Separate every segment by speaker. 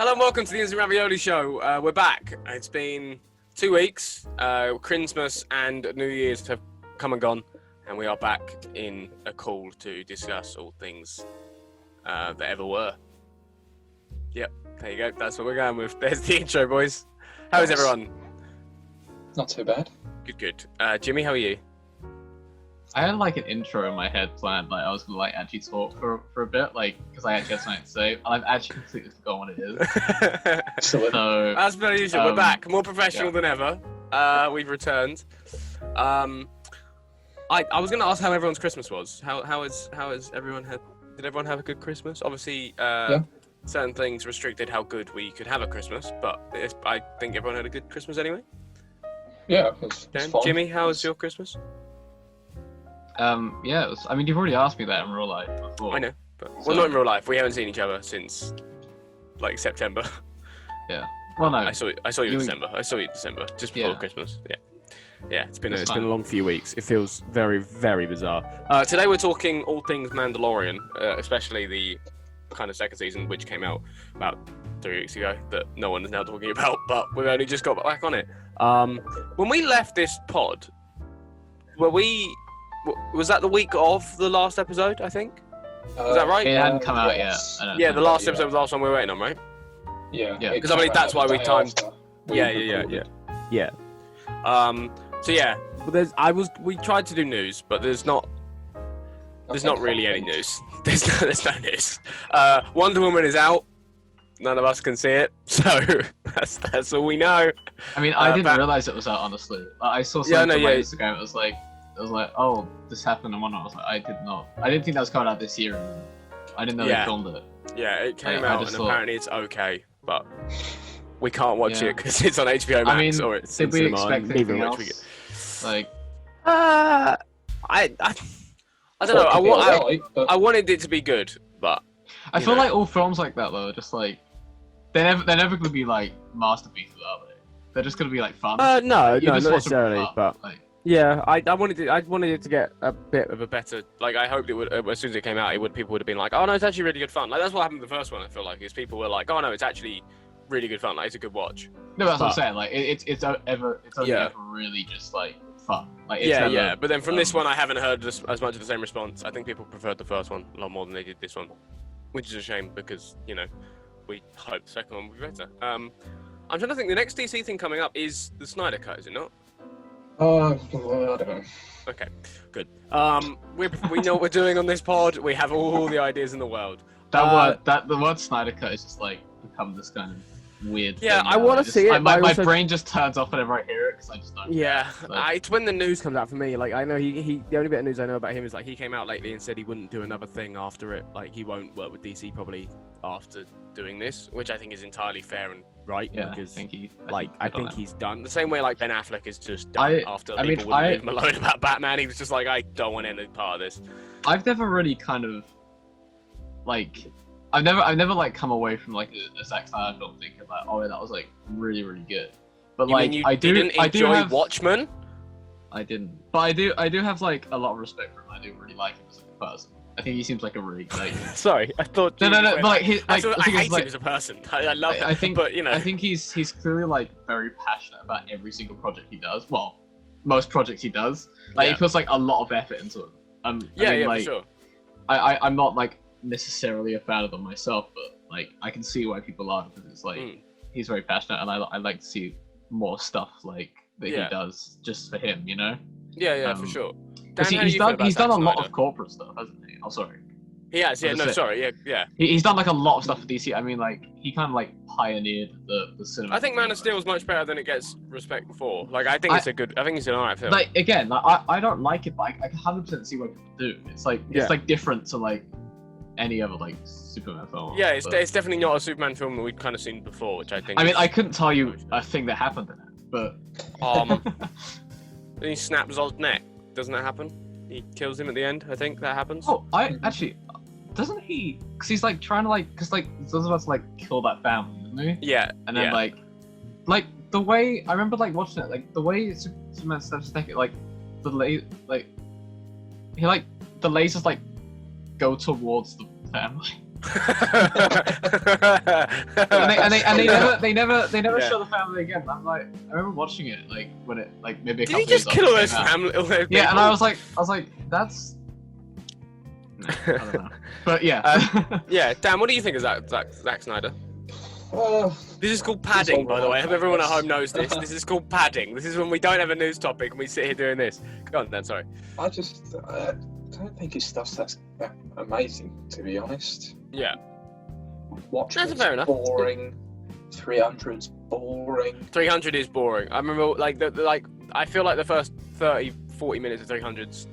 Speaker 1: Hello and welcome to the Instant Ravioli Show. We're back. It's been 2 weeks. Christmas and New Year's have come and gone, and we are back in a call to discuss all things that ever were. Yep, there you go. That's what we're going with. There's the intro, boys. How is everyone?
Speaker 2: Not too bad.
Speaker 1: Good. Jimmy, how are you?
Speaker 3: I had like an intro in my head planned, like I was gonna like actually talk for a bit, like because I actually had something to say, and I've actually completely forgotten what it is. So
Speaker 1: as per usual, we're back, more professional than ever. We've returned. I was gonna ask how everyone's Christmas was. How has everyone had? Did everyone have a good Christmas? Obviously, certain things restricted how good we could have a Christmas, but I think everyone had a good Christmas anyway.
Speaker 2: Yeah, it was fun.
Speaker 1: Jimmy, how was your Christmas?
Speaker 3: yeah, it was, I mean, you've already asked me that in real life before.
Speaker 1: I know, but not in real life. We haven't seen each other since like September.
Speaker 3: Yeah. Well, no.
Speaker 1: I saw you in December. Just before Christmas. Yeah. It's been a long few weeks. It feels very, very bizarre. Today we're talking all things Mandalorian, especially the kind of second season, which came out about 3 weeks ago, that no one is now talking about. But we've only just got back on it. When we left this pod, was that the week of the last episode, I think? Was that right?
Speaker 3: It hadn't come out yet.
Speaker 1: Yeah, the last episode was the last one we were waiting on, right?
Speaker 2: Yeah.
Speaker 1: Because I believe that's why we timed. Yeah. So yeah, we tried to do news, but there's not really any news. There's no news. Wonder Woman is out. None of us can see it, so that's all we know.
Speaker 3: I mean, I didn't realize it was out, honestly. I saw something on my Instagram. It was like, oh, this happened and whatnot. I was like, I didn't think that was coming out this year. And I didn't know they filmed it.
Speaker 1: Yeah, it came out and apparently it's okay, but we can't watch it because it's on HBO Max or it's in cinema.
Speaker 3: Anything else? Like,
Speaker 1: I don't know. I wanted it to be good, but
Speaker 3: I feel like all films like that though, are just like they're never gonna be like masterpieces, are they? They're just gonna be like fun.
Speaker 1: No, not necessarily, but.
Speaker 3: Like,
Speaker 1: yeah, I wanted it to get a bit of a better. Like, I hoped it would. As soon as it came out, people would have been like, "Oh no, it's actually really good fun." Like that's what happened with the first one. I feel like is people were like, "Oh no, it's actually really good fun. Like it's a good watch."
Speaker 3: No, that's what I'm saying. Like it's only ever really just like fun. Like it's
Speaker 1: never, But then from this one, I haven't heard as much of the same response. I think people preferred the first one a lot more than they did this one, which is a shame because we hoped the second one would be better. I'm trying to think. The next DC thing coming up is the Snyder Cut, is it not?
Speaker 2: I don't know.
Speaker 1: Okay, good. We know what we're doing on this pod. We have all the ideas in the world.
Speaker 3: The word Snyder Cut is just like become this kind of weird.
Speaker 1: Yeah,
Speaker 3: thing
Speaker 1: I want to see it.
Speaker 3: My brain just turns off whenever I hear it because I just don't.
Speaker 1: Yeah, it's when the news comes out for me. Like I know he the only bit of news I know about him is like he came out lately and said he wouldn't do another thing after it. Like he won't work with DC probably after doing this, which I think is entirely fair and right.
Speaker 3: Yeah,
Speaker 1: because
Speaker 3: I think
Speaker 1: he's done the same way like Ben Affleck is just done after people wouldn't leave him alone about Batman. He was just like, I don't want any part of this.
Speaker 3: I've never really kind of like I've never like come away from like a Zack Snyder film thinking like, oh, that was like really really good. But I didn't enjoy
Speaker 1: Watchmen.
Speaker 3: I didn't, but I do have like a lot of respect for him. I do really like him as a person. I think he seems like a really like.
Speaker 1: Sorry, I thought.
Speaker 3: No. But like,
Speaker 1: I hate him as a person. I love him.
Speaker 3: I think,
Speaker 1: but
Speaker 3: I think he's clearly like very passionate about every single project he does. Well, most projects he does. Like he puts like a lot of effort into them.
Speaker 1: For sure.
Speaker 3: I'm not like necessarily a fan of them myself, but like I can see why people are because it's like he's very passionate, and I like to see more stuff like that he does just for him,
Speaker 1: Yeah, for sure. Dan,
Speaker 3: he's done a lot of corporate stuff, hasn't he? Oh, sorry.
Speaker 1: He has, yeah.
Speaker 3: He's done like a lot of stuff for DC. I mean, like he kind of like pioneered the cinema.
Speaker 1: I think Man of Steel is much better than it gets respect for. Like, I think it's an alright film.
Speaker 3: Like again, like I don't like it, but I can 100% see what people do. It's like like different to like any other like Superman film.
Speaker 1: Yeah, it's definitely not a Superman film that we'd kind of seen before, which I think.
Speaker 3: I mean, I couldn't tell you a thing that happened in it, but.
Speaker 1: Then he snaps Zod's neck. Doesn't that happen? He kills him at the end. I think that happens.
Speaker 3: Oh, doesn't he? Because he's like trying to because Zod's about to like kill that family, isn't he?
Speaker 1: Yeah.
Speaker 3: And then like the way I remember like watching it, like the way Superman snaps his neck, like the lasers like go towards the family. They never
Speaker 1: Yeah.
Speaker 3: show the family again. I'm like, I remember watching it like when it like maybe a
Speaker 1: Did
Speaker 3: couple
Speaker 1: he just
Speaker 3: days
Speaker 1: kill all
Speaker 3: after it
Speaker 1: his
Speaker 3: came out.
Speaker 1: family? All those
Speaker 3: Yeah, and
Speaker 1: people?
Speaker 3: I was like, that's. No, I don't know. But yeah.
Speaker 1: Yeah, Dan, what do you think of Zack Snyder? This is called padding, by the way. I hope everyone at home knows this. This is called padding. This is when we don't have a news topic and we sit here doing this. Go on, Dan, sorry.
Speaker 2: I don't think his stuff's that amazing, to be honest.
Speaker 1: Yeah.
Speaker 2: Watching
Speaker 1: That's
Speaker 2: it's
Speaker 1: fair enough.
Speaker 2: boring. 300's boring.
Speaker 1: 300 is boring. I remember, like, I feel like the first 30, 40 minutes of 300's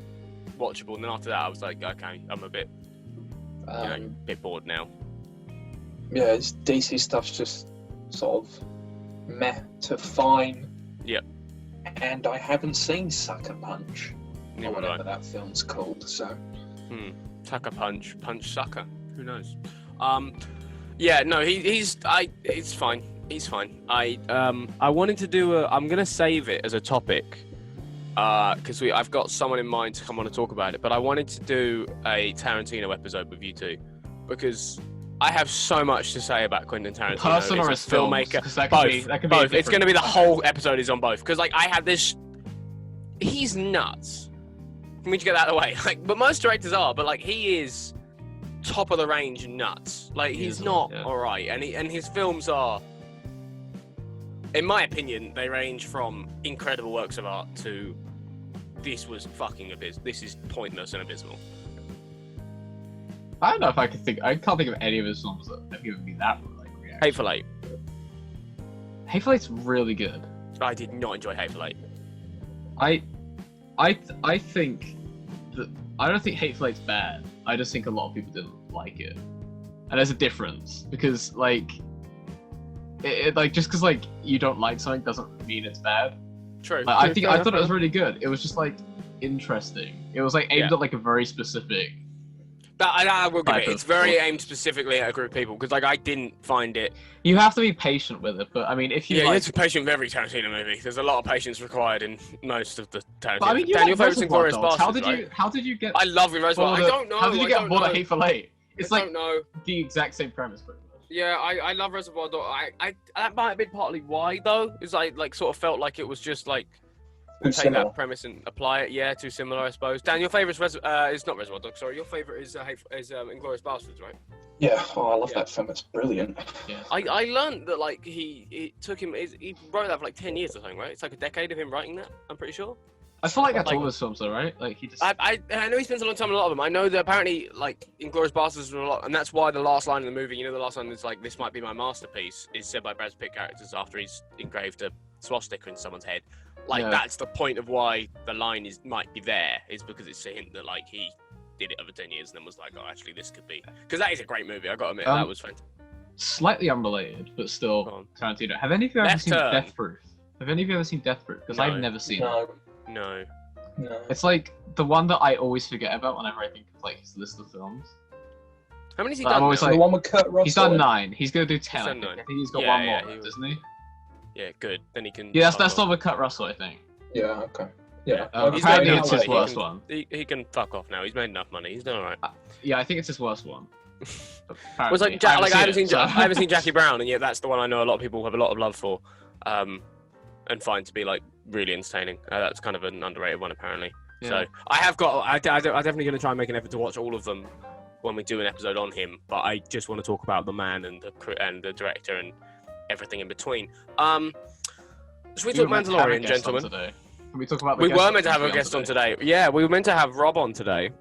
Speaker 1: watchable, and then after that I was like, okay, I'm a bit, bit bored now.
Speaker 2: Yeah, his DC stuff's just sort of meh to fine.
Speaker 1: Yep.
Speaker 2: And I haven't seen Sucker Punch,
Speaker 1: Neither
Speaker 2: or
Speaker 1: would I.
Speaker 2: whatever that film's called, so...
Speaker 1: Sucker Punch Sucker. Who knows? Yeah, no, it's fine. He's fine. I wanted to do I'm gonna save it as a topic, because I've got someone in mind to come on and talk about it. But I wanted to do a Tarantino episode with you two, because I have so much to say about Quentin Tarantino.
Speaker 3: Person or
Speaker 1: as
Speaker 3: his
Speaker 1: a filmmaker.
Speaker 3: films? That could be
Speaker 1: Both. It's going to be the whole episode is on both, because like I have this. He's nuts. Can we just get that out of the way? Like, but most directors are, but like he is top of the range nuts. Like he's not alright, and his films are, in my opinion, they range from incredible works of art to this was fucking abysmal. This is pointless and abysmal.
Speaker 3: I don't know if I can't think of any of his films that have given me that like reaction.
Speaker 1: Hateful Eight.
Speaker 3: Hateful Eight's really good.
Speaker 1: I did not enjoy Hateful Eight.
Speaker 3: I think that I don't think Hateful Eight's bad. I just think a lot of people didn't like it, and there's a difference because like, it like just because like you don't like something doesn't mean it's bad.
Speaker 1: True.
Speaker 3: Like, I thought it was really good. It was just like interesting. It was like aimed at like a very specific.
Speaker 1: I will give it. It's very aimed specifically at a group of people, because like I didn't find it.
Speaker 3: You have to be patient with it, but I mean, if you
Speaker 1: you
Speaker 3: like,
Speaker 1: have to be patient with every Tarantino movie. There's a lot of patience required in most of the Tarantino.
Speaker 3: But, I mean, you
Speaker 1: Dan, your
Speaker 3: like
Speaker 1: favourite's
Speaker 3: Reservoir
Speaker 1: Inglourious
Speaker 3: Dogs.
Speaker 1: Bastards,
Speaker 3: How did you get?
Speaker 1: I love Reservoir. I don't know.
Speaker 3: How did you get bored of Hateful Eight? It's
Speaker 1: I
Speaker 3: like
Speaker 1: don't know.
Speaker 3: the exact same premise, pretty much.
Speaker 1: Yeah, I love Reservoir Dogs. I that might have been partly why though. Is I like sort of felt like it was just like take that premise and apply it. Yeah, too similar, I suppose. Dan, your favourite is not Reservoir Dogs. Sorry, your favourite is Inglourious Bastards, right?
Speaker 2: Yeah, I love that film. It's brilliant.
Speaker 3: Yeah.
Speaker 1: I learned that like he took him. He wrote that for like 10 years or something, right? It's like a decade of him writing that. I'm pretty sure.
Speaker 3: I feel like that's all his films, though, right? Like he just.
Speaker 1: I know he spends a long time on a lot of them. I know that apparently like Inglourious Bastards were a lot, and that's why the last line in the movie, you know, the last line is like, "This might be my masterpiece," is said by Brad Pitt characters after he's engraved a swastika in someone's head. Like that's the point of why the line might be there, is because it's a hint that like he did it over 10 years and then was like, oh, actually this could be, because that is a great movie. I got to admit that was fantastic.
Speaker 3: Slightly unrelated, but still Tarantino. Have any of you ever seen Death Proof? Have any of you ever seen Death Proof? Because I've never seen it.
Speaker 1: No.
Speaker 3: It's like the one that I always forget about whenever I think of like his list of films.
Speaker 1: How many has he
Speaker 3: But
Speaker 1: done?
Speaker 3: I'm always
Speaker 1: now?
Speaker 3: like,
Speaker 2: The one with Kurt Russell.
Speaker 3: he's done 9. He's gonna do 10.
Speaker 1: He's
Speaker 3: I
Speaker 1: done
Speaker 3: think.
Speaker 1: 9.
Speaker 3: I think he's got
Speaker 1: Yeah,
Speaker 3: one
Speaker 1: yeah,
Speaker 3: more,
Speaker 1: he
Speaker 3: doesn't he?
Speaker 1: Yeah, good. Then he can.
Speaker 3: Yeah, that's not with Kurt Russell, I think.
Speaker 2: Yeah, okay. Yeah.
Speaker 1: He's
Speaker 3: Apparently
Speaker 1: made
Speaker 3: it's
Speaker 1: enough
Speaker 3: his
Speaker 1: money.
Speaker 3: worst one.
Speaker 1: He can fuck off now. He's made enough money. He's done alright.
Speaker 3: Yeah, I think it's his worst one.
Speaker 1: It was like I haven't seen Jackie Brown, and yet that's the one I know a lot of people have a lot of love for, and find to be like really entertaining. That's kind of an underrated one apparently.
Speaker 3: Yeah.
Speaker 1: So I'm definitely going to try and make an effort to watch all of them when we do an episode on him. But I just want to talk about the man and the director and everything in between. Should we talk Mandalorian, gentlemen?
Speaker 3: Can we talk about?
Speaker 1: We were meant to have a guest on today. Yeah, we were meant to have Rob on today.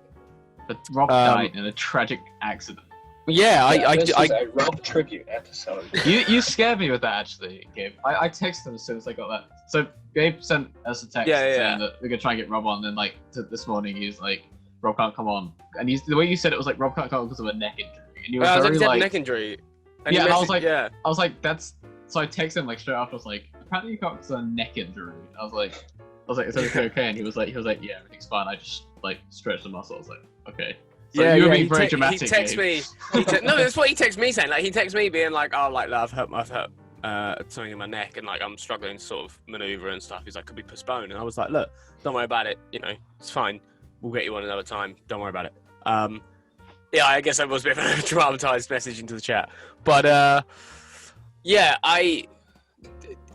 Speaker 3: But Rob died in a tragic accident.
Speaker 1: Yeah,
Speaker 2: this is a Rob tribute episode.
Speaker 3: You scared me with that, actually, Gabe. I texted him as soon as I got that. So Gabe sent us a text saying that we're gonna try and get Rob on. And then like this morning, he's like, Rob can't come on. And the way you said it was like Rob can't come on because of a neck injury. And you were very like
Speaker 1: neck injury.
Speaker 3: And I was like, that's. So I texted him like straight after. I was like, apparently you can't because of a neck injury. I was like, is everything okay? And he was like, yeah, everything's fine. I just like stretched the muscle. I was like, okay. So you were being very dramatic.
Speaker 1: He texts me. No, that's what he texts me saying. Like he texts me being like, oh, like I've hurt something in my neck and like I'm struggling to sort of maneuver and stuff. He's like, could we postpone? And I was like, look, don't worry about it. You know, it's fine. We'll get you on another time. Don't worry about it. Yeah, I guess that was a bit of a dramatized message into the chat. But, yeah,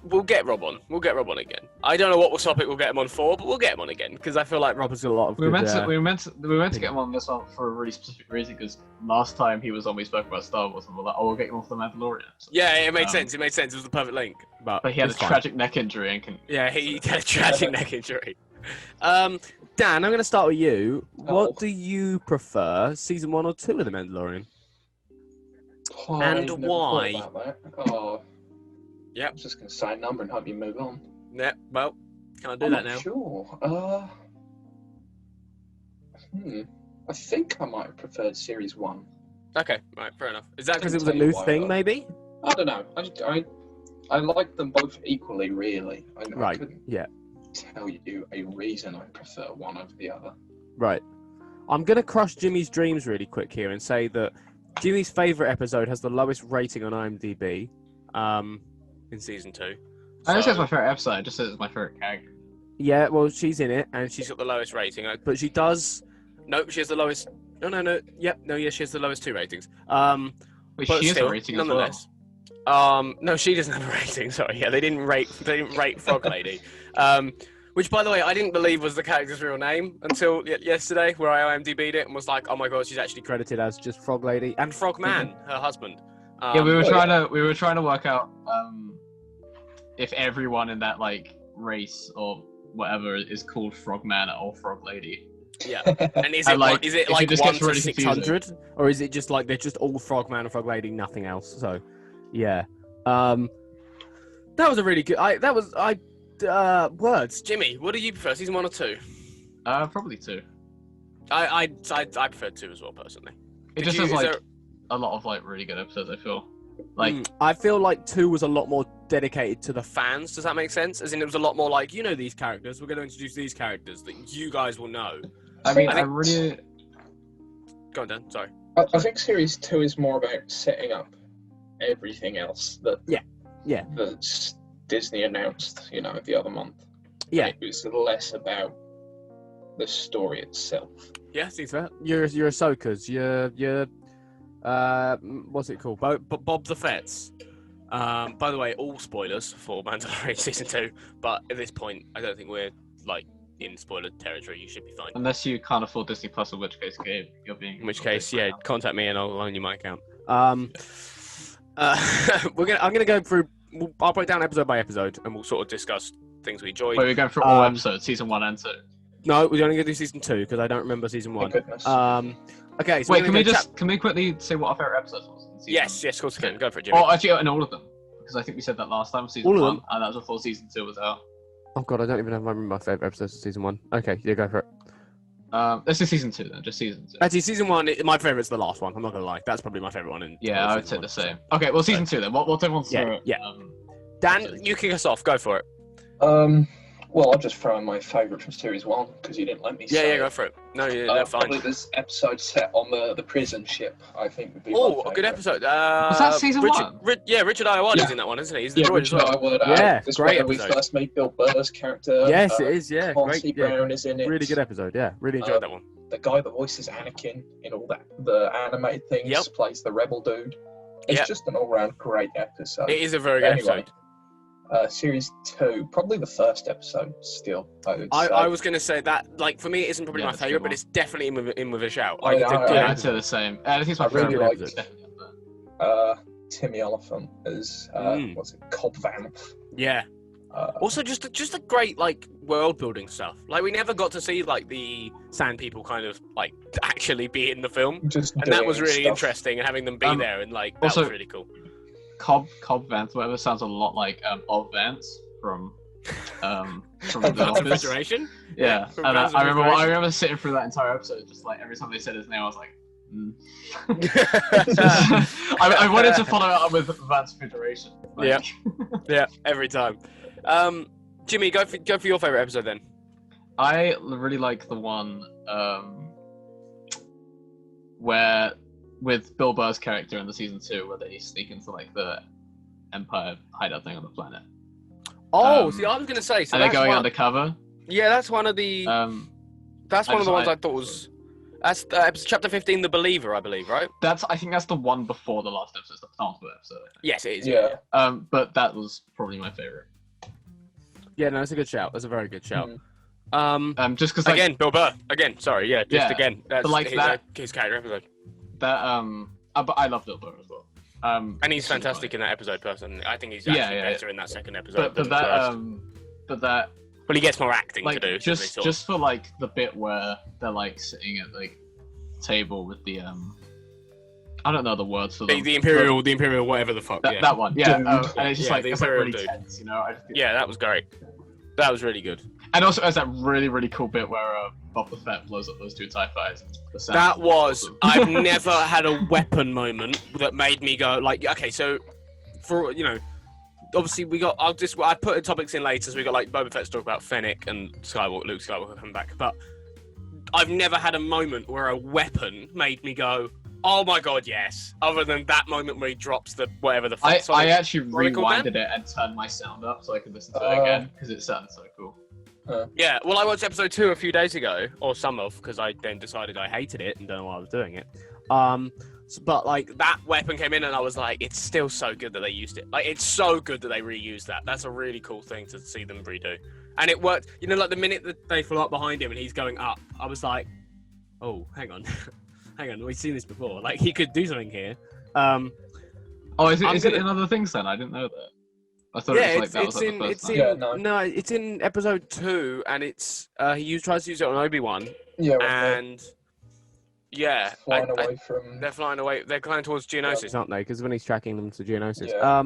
Speaker 1: we'll get Rob on. We'll get Rob on again. I don't know what topic we'll get him on for, but we'll get him on again because I feel like Rob has got a lot of.
Speaker 3: We were meant to get him on this one for a really specific reason because last time he was on, we spoke about Star Wars and we're like, oh, we'll get him off the Mandalorian. So,
Speaker 1: yeah, it made sense. It made sense. It was the perfect link.
Speaker 3: But he had a tragic neck injury and can.
Speaker 1: Yeah, he had a tragic neck injury. Dan, I'm going to start with you. What do you prefer, season 1 or 2 of The Mandalorian? And why?
Speaker 2: Oh.
Speaker 1: Yep.
Speaker 2: I was just going to say a number and hope you move on.
Speaker 1: Yeah, well, can't do that now.
Speaker 2: Sure. I think I might have preferred Series 1.
Speaker 1: Okay, right, fair enough. Is that because it was a new thing, maybe?
Speaker 2: I don't know. I like them both equally, really. I couldn't tell you a reason I prefer one over the other.
Speaker 1: Right. I'm going to crush Jimmy's dreams really quick here and say that Jimmy's favourite episode has the lowest rating on IMDb in season 2.
Speaker 3: I don't say it's my favourite episode, I just said it's my favourite character.
Speaker 1: Yeah, well, she's in it, and she's got the lowest rating. But she does... Nope, she has the lowest... No. Yep, no, yeah, she has the lowest 2 ratings.
Speaker 3: But she has a rating
Speaker 1: nonetheless.
Speaker 3: as well.
Speaker 1: No, she doesn't have a rating, sorry. Yeah, they didn't rate Frog Lady. Which, by the way, I didn't believe was the character's real name until yesterday, where I IMDb'd it and was like, oh my god, she's actually credited as just Frog Lady. And Frog Man, her husband.
Speaker 3: Yeah, we were trying to work out if everyone in that like race or whatever is called Frogman or Frog Lady.
Speaker 1: Yeah, and is it like 1 to 600, or is it just like they're just all Frogman and Frog Lady, nothing else? So, yeah, that was a really good. Words, Jimmy. What do you prefer, season 1 or 2?
Speaker 3: Probably 2.
Speaker 1: I prefer 2 as well personally.
Speaker 3: It just has like a lot of like really good episodes. I feel. Like
Speaker 1: I feel like 2 was a lot more dedicated to the fans. Does that make sense? As in, it was a lot more like, you know, these characters. We're going to introduce these characters that you guys will know.
Speaker 2: I think
Speaker 1: I really. Go on, Dan. Sorry.
Speaker 2: I think Series 2 is more about setting up everything else that that Disney announced, you know, the other month.
Speaker 1: Yeah,
Speaker 2: and it was less about the story itself.
Speaker 1: Yeah, seems fair. Your Ahsokas, your what's it called? Bob the Fett's. By the way, all spoilers for Mandalorian season 2, but at this point, I don't think we're like in spoiler territory. You should be fine.
Speaker 3: Unless you can't afford Disney Plus, in which case, you're being.
Speaker 1: In which case, yeah, contact me and I'll loan you my account. I'm gonna go through. I'll break down episode by episode, and we'll sort of discuss things we enjoyed.
Speaker 3: Wait, we're going through all episodes, season 1 and 2.
Speaker 1: No, we're only gonna do season 2 because I don't remember season 1. Okay. So
Speaker 3: wait, can we quickly say what our favorite episodes was?
Speaker 1: Yes, of course we can. Go for it, Jimmy.
Speaker 3: Oh, actually, in all of them, because I think we said that last time. Season 1, and that was before season 2 was out.
Speaker 1: Oh god, I don't even remember my favorite episodes of season 1. Okay, yeah, go for it.
Speaker 3: Let's do season 2 then, just season 2.
Speaker 1: Actually, season 1, my favorite's the last one. I'm not gonna lie, that's probably my favorite one.
Speaker 3: Yeah, I would say the same. Okay, well, season 2 then. What everyone's
Speaker 1: Dan, you kick us off. Go for it.
Speaker 2: Well, I'll just throw in my favourite from Series 1 because you didn't let me say.
Speaker 1: Yeah, go for it. No, fine.
Speaker 2: Probably this episode set on the prison ship, I think would be.
Speaker 1: Oh, a good episode.
Speaker 3: Was that season 1?
Speaker 1: Richard Iowani's in that one, isn't he? He's the
Speaker 2: droid as well.
Speaker 1: This great episode.
Speaker 2: We first meet Bill Burr's character.
Speaker 1: Yes, it is. Yeah,
Speaker 2: Clancy Brown is in it.
Speaker 1: Really good episode. Yeah, really enjoyed that one.
Speaker 2: The guy that voices Anakin in all the animated things plays the rebel dude. It's just an all-round great episode.
Speaker 1: It is a very good episode.
Speaker 2: Series 2, probably the first episode still,
Speaker 1: I was going to say that, like, for me, it isn't probably my favourite, but it's definitely in with a shout.
Speaker 3: I'd say the same. I think it's my
Speaker 2: really
Speaker 3: favorite
Speaker 2: episode. Timmy Oliphant as, what's it, Cobb Vanth.
Speaker 1: Yeah. Also, just a great, like, world-building stuff. Like, we never got to see, like, the Sand People kind of, like, actually be in the film. And that was really interesting, and having them be there, and, like, that was really cool.
Speaker 3: Cobb Vanth, whatever, sounds a lot like Bob Vance from The Office.
Speaker 1: Federation?
Speaker 3: Yeah, and I remember sitting through that entire episode, just like every time they said his name, I was like, I wanted to follow it up with Vance Federation. Like...
Speaker 1: Yeah, every time. Jimmy, go for your favorite episode then.
Speaker 3: I really like the one where. With Bill Burr's character in the season 2, where they sneak into like the Empire hideout thing on the planet.
Speaker 1: Oh, see, I was gonna say. So
Speaker 3: and they're going undercover.
Speaker 1: Yeah, that's one of the. That's one of the ones I thought was. That's chapter 15, The Believer, I believe, right?
Speaker 3: I think that's the one before the last episode, the penultimate episode.
Speaker 1: Yes, it is.
Speaker 2: Yeah.
Speaker 3: But that was probably my favorite.
Speaker 1: Yeah, no, that's a good shout. That's a very good shout.
Speaker 3: Just because
Speaker 1: again, Bill Burr. Again, sorry, yeah, again. That's his character episode.
Speaker 3: But I love Bill Burr as well.
Speaker 1: And he's fantastic in that episode, personally. I think he's actually better in that second episode. Well, he gets more acting to do.
Speaker 3: Just for like the bit where they're like sitting at like table with the I don't know the words for them.
Speaker 1: The Imperial, whatever the fuck.
Speaker 3: That one, yeah. And it's just
Speaker 1: the Imperial
Speaker 3: really tense, you know.
Speaker 1: That was great. That was really good.
Speaker 3: And also, there's that really, really cool bit where Boba Fett blows up those two TIE fighters.
Speaker 1: That was... I've never had a weapon moment that made me go, like, okay, so, for, you know, obviously we got... I put the topics in later, so we got, like, Boba Fett's talk about Fennec and Luke Skywalker coming back, but I've never had a moment where a weapon made me go, oh my god, yes. Other than that moment where he drops the whatever the fuck.
Speaker 3: I actually rewinded it and turned my sound up so I could listen to it again, because it sounded so cool.
Speaker 1: Yeah, well, I watched episode 2 a few days ago, or some of, because I then decided I hated it and don't know why I was doing it. But like that weapon came in, and I was like, it's still so good that they used it. Like, it's so good that they reused that. That's a really cool thing to see them redo, and it worked. You know, like the minute that they flew up behind him and he's going up, I was like, oh, hang on, we've seen this before. Like, he could do something here.
Speaker 3: Is it in other things then? I didn't know that. I thought it was like
Speaker 1: it's in episode 2, and it's he tries to use it on Obi-Wan.
Speaker 2: Yeah,
Speaker 1: and
Speaker 2: they're
Speaker 1: flying away. They're going towards Geonosis, aren't they? Because when he's tracking them to Geonosis.
Speaker 2: Yeah.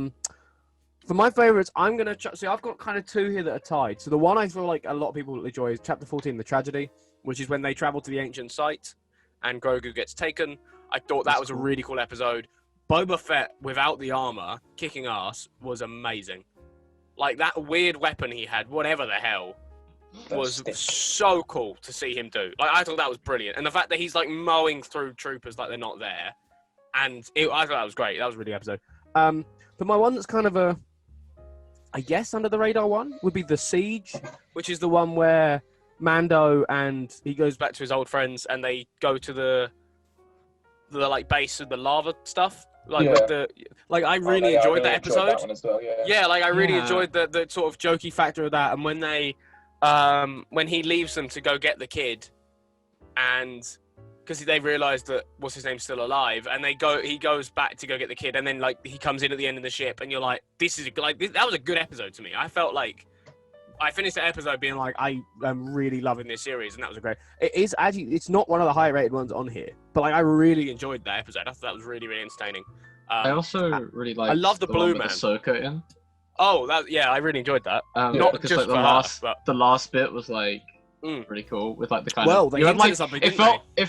Speaker 1: For my favourites, I'm gonna see. I've got kind of 2 here that are tied. So the one I feel like a lot of people enjoy is chapter 14, The Tragedy, which is when they travel to the ancient site, and Grogu gets taken. I thought that was a really cool episode. Boba Fett without the armor, kicking ass, was amazing. Like, that weird weapon he had, whatever the hell, was so cool to see him do. Like, I thought that was brilliant. And the fact that he's, like, mowing through troopers like they're not there. And I thought that was great. That was a really good episode. But my one that's kind of I guess, under the radar one would be The Siege, which is the one where Mando and he goes back to his old friends, and they go to the like base of the lava stuff. Like I really enjoyed that episode.
Speaker 2: That one as well,
Speaker 1: I really enjoyed the sort of jokey factor of that. And when they, when he leaves them to go get the kid, and because they realise that what's his name's still alive, and he goes back to go get the kid, and then like he comes in at the end of the ship, and you're like, that was a good episode to me. I felt like I finished the episode being like, I am really loving this series, and that was a great. It is actually, it's not one of the higher rated ones on here, but like I really enjoyed that episode. I thought that was really, really entertaining.
Speaker 3: I also really like.
Speaker 1: I love the Blue Man.
Speaker 3: Ahsoka in.
Speaker 1: Oh, I really enjoyed that.
Speaker 3: Not because just like the last bit was like pretty cool with like the kind
Speaker 1: of. Well, they hinted something. It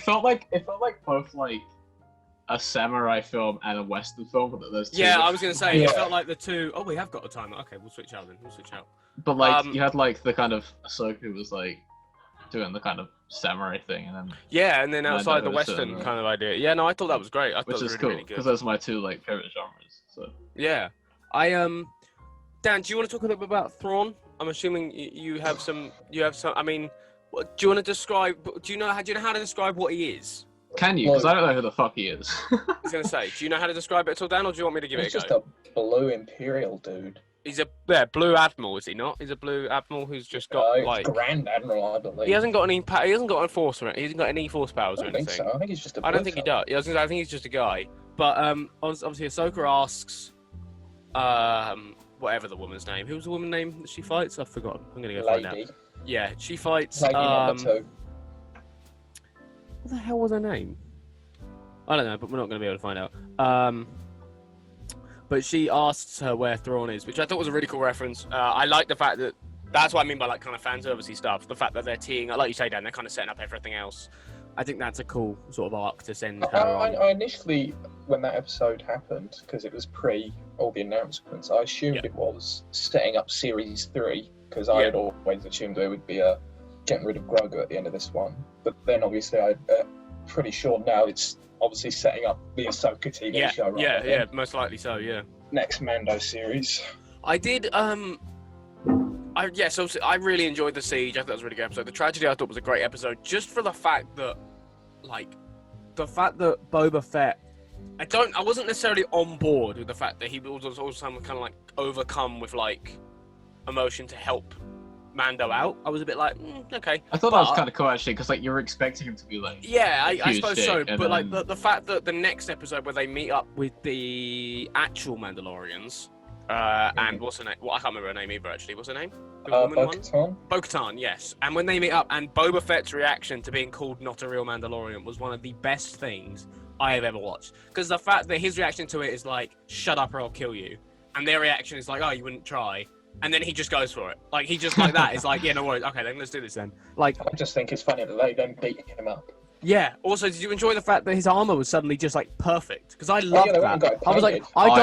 Speaker 3: felt like both like a samurai film and a western film. But those two.
Speaker 1: Yeah, I was gonna say it felt like the two. Oh, we have got a timer. Okay, we'll switch out then.
Speaker 3: But like you had like the kind of Ahsoka who was like doing the kind of samurai thing, and then
Speaker 1: and then outside the western kind of idea. Yeah, no, I thought that was great. I thought
Speaker 3: which
Speaker 1: it was
Speaker 3: is cool
Speaker 1: really good
Speaker 3: because those are my 2 like favorite genres. So
Speaker 1: yeah, Dan, do you want to talk a little bit about Thrawn? I'm assuming you have some. I mean, do you want to describe? Do you know how to describe what he is?
Speaker 3: Can you? Because I don't know who the fuck he is.
Speaker 1: I was gonna say, do you know how to describe it at all, Dan, or do you want me to give it a go?
Speaker 2: He's just a blue Imperial dude.
Speaker 1: He's a blue admiral, is he not? He's a blue admiral who's just got like
Speaker 2: Grand Admiral, I believe.
Speaker 1: He hasn't got any. He hasn't got a force or anything. He hasn't got any force powers or anything.
Speaker 2: I don't think so. I think he's just a.
Speaker 1: I don't think he does. I think he's just a guy. But obviously, Ahsoka asks, whatever the woman's name. Who was the woman's name that she fights? I've forgotten. I'm gonna go find out. Yeah, she fights.
Speaker 2: Lady number 2.
Speaker 1: What the hell was her name? I don't know, but we're not going to be able to find out. But she asks her where Thrawn is, which I thought was a really cool reference. I like the fact that that's what I mean by like kind of fan servicey stuff. The fact that they're teeing, like you say, Dan, they're kind of setting up everything else. I think that's a cool sort of arc to send her on.
Speaker 2: I initially, when that episode happened, because it was pre all the announcements, I assumed it was setting up Series 3, because I had always assumed there would be a getting rid of Grogu at the end of this one. But then obviously I'm pretty sure now it's obviously setting up the Ahsoka TV show.
Speaker 1: Yeah, most likely so, yeah.
Speaker 2: Next Mando series.
Speaker 1: I did, so I really enjoyed The Siege. I thought that was a really good episode. The Tragedy I thought was a great episode, just for the fact that, like the fact that Boba Fett. I wasn't necessarily on board with the fact that he was also kind of like overcome with like emotion to help Mando out. I was a bit like, okay.
Speaker 3: I thought that was kind of cool actually, because like you were expecting him to be like.
Speaker 1: Yeah, I suppose so. But
Speaker 3: then...
Speaker 1: like the fact that the next episode where they meet up with the actual Mandalorians, and what's her name? Well, I can't remember her name either. Actually, what's her name?
Speaker 2: Bo-Katan.
Speaker 1: Bo-Katan, yes. And when they meet up, and Boba Fett's reaction to being called not a real Mandalorian was one of the best things I have ever watched. Because the fact that his reaction to it is like, "Shut up or I'll kill you," and their reaction is like, "Oh, you wouldn't try." And then he just goes for it. Like, he just like that. It's like, yeah, no worries. Okay, then let's do this then. Like,
Speaker 2: I just think it's funny that they don't beat him up.
Speaker 1: Yeah. Also, did you enjoy the fact that his armor was suddenly just like perfect? Because I loved that. I was like, I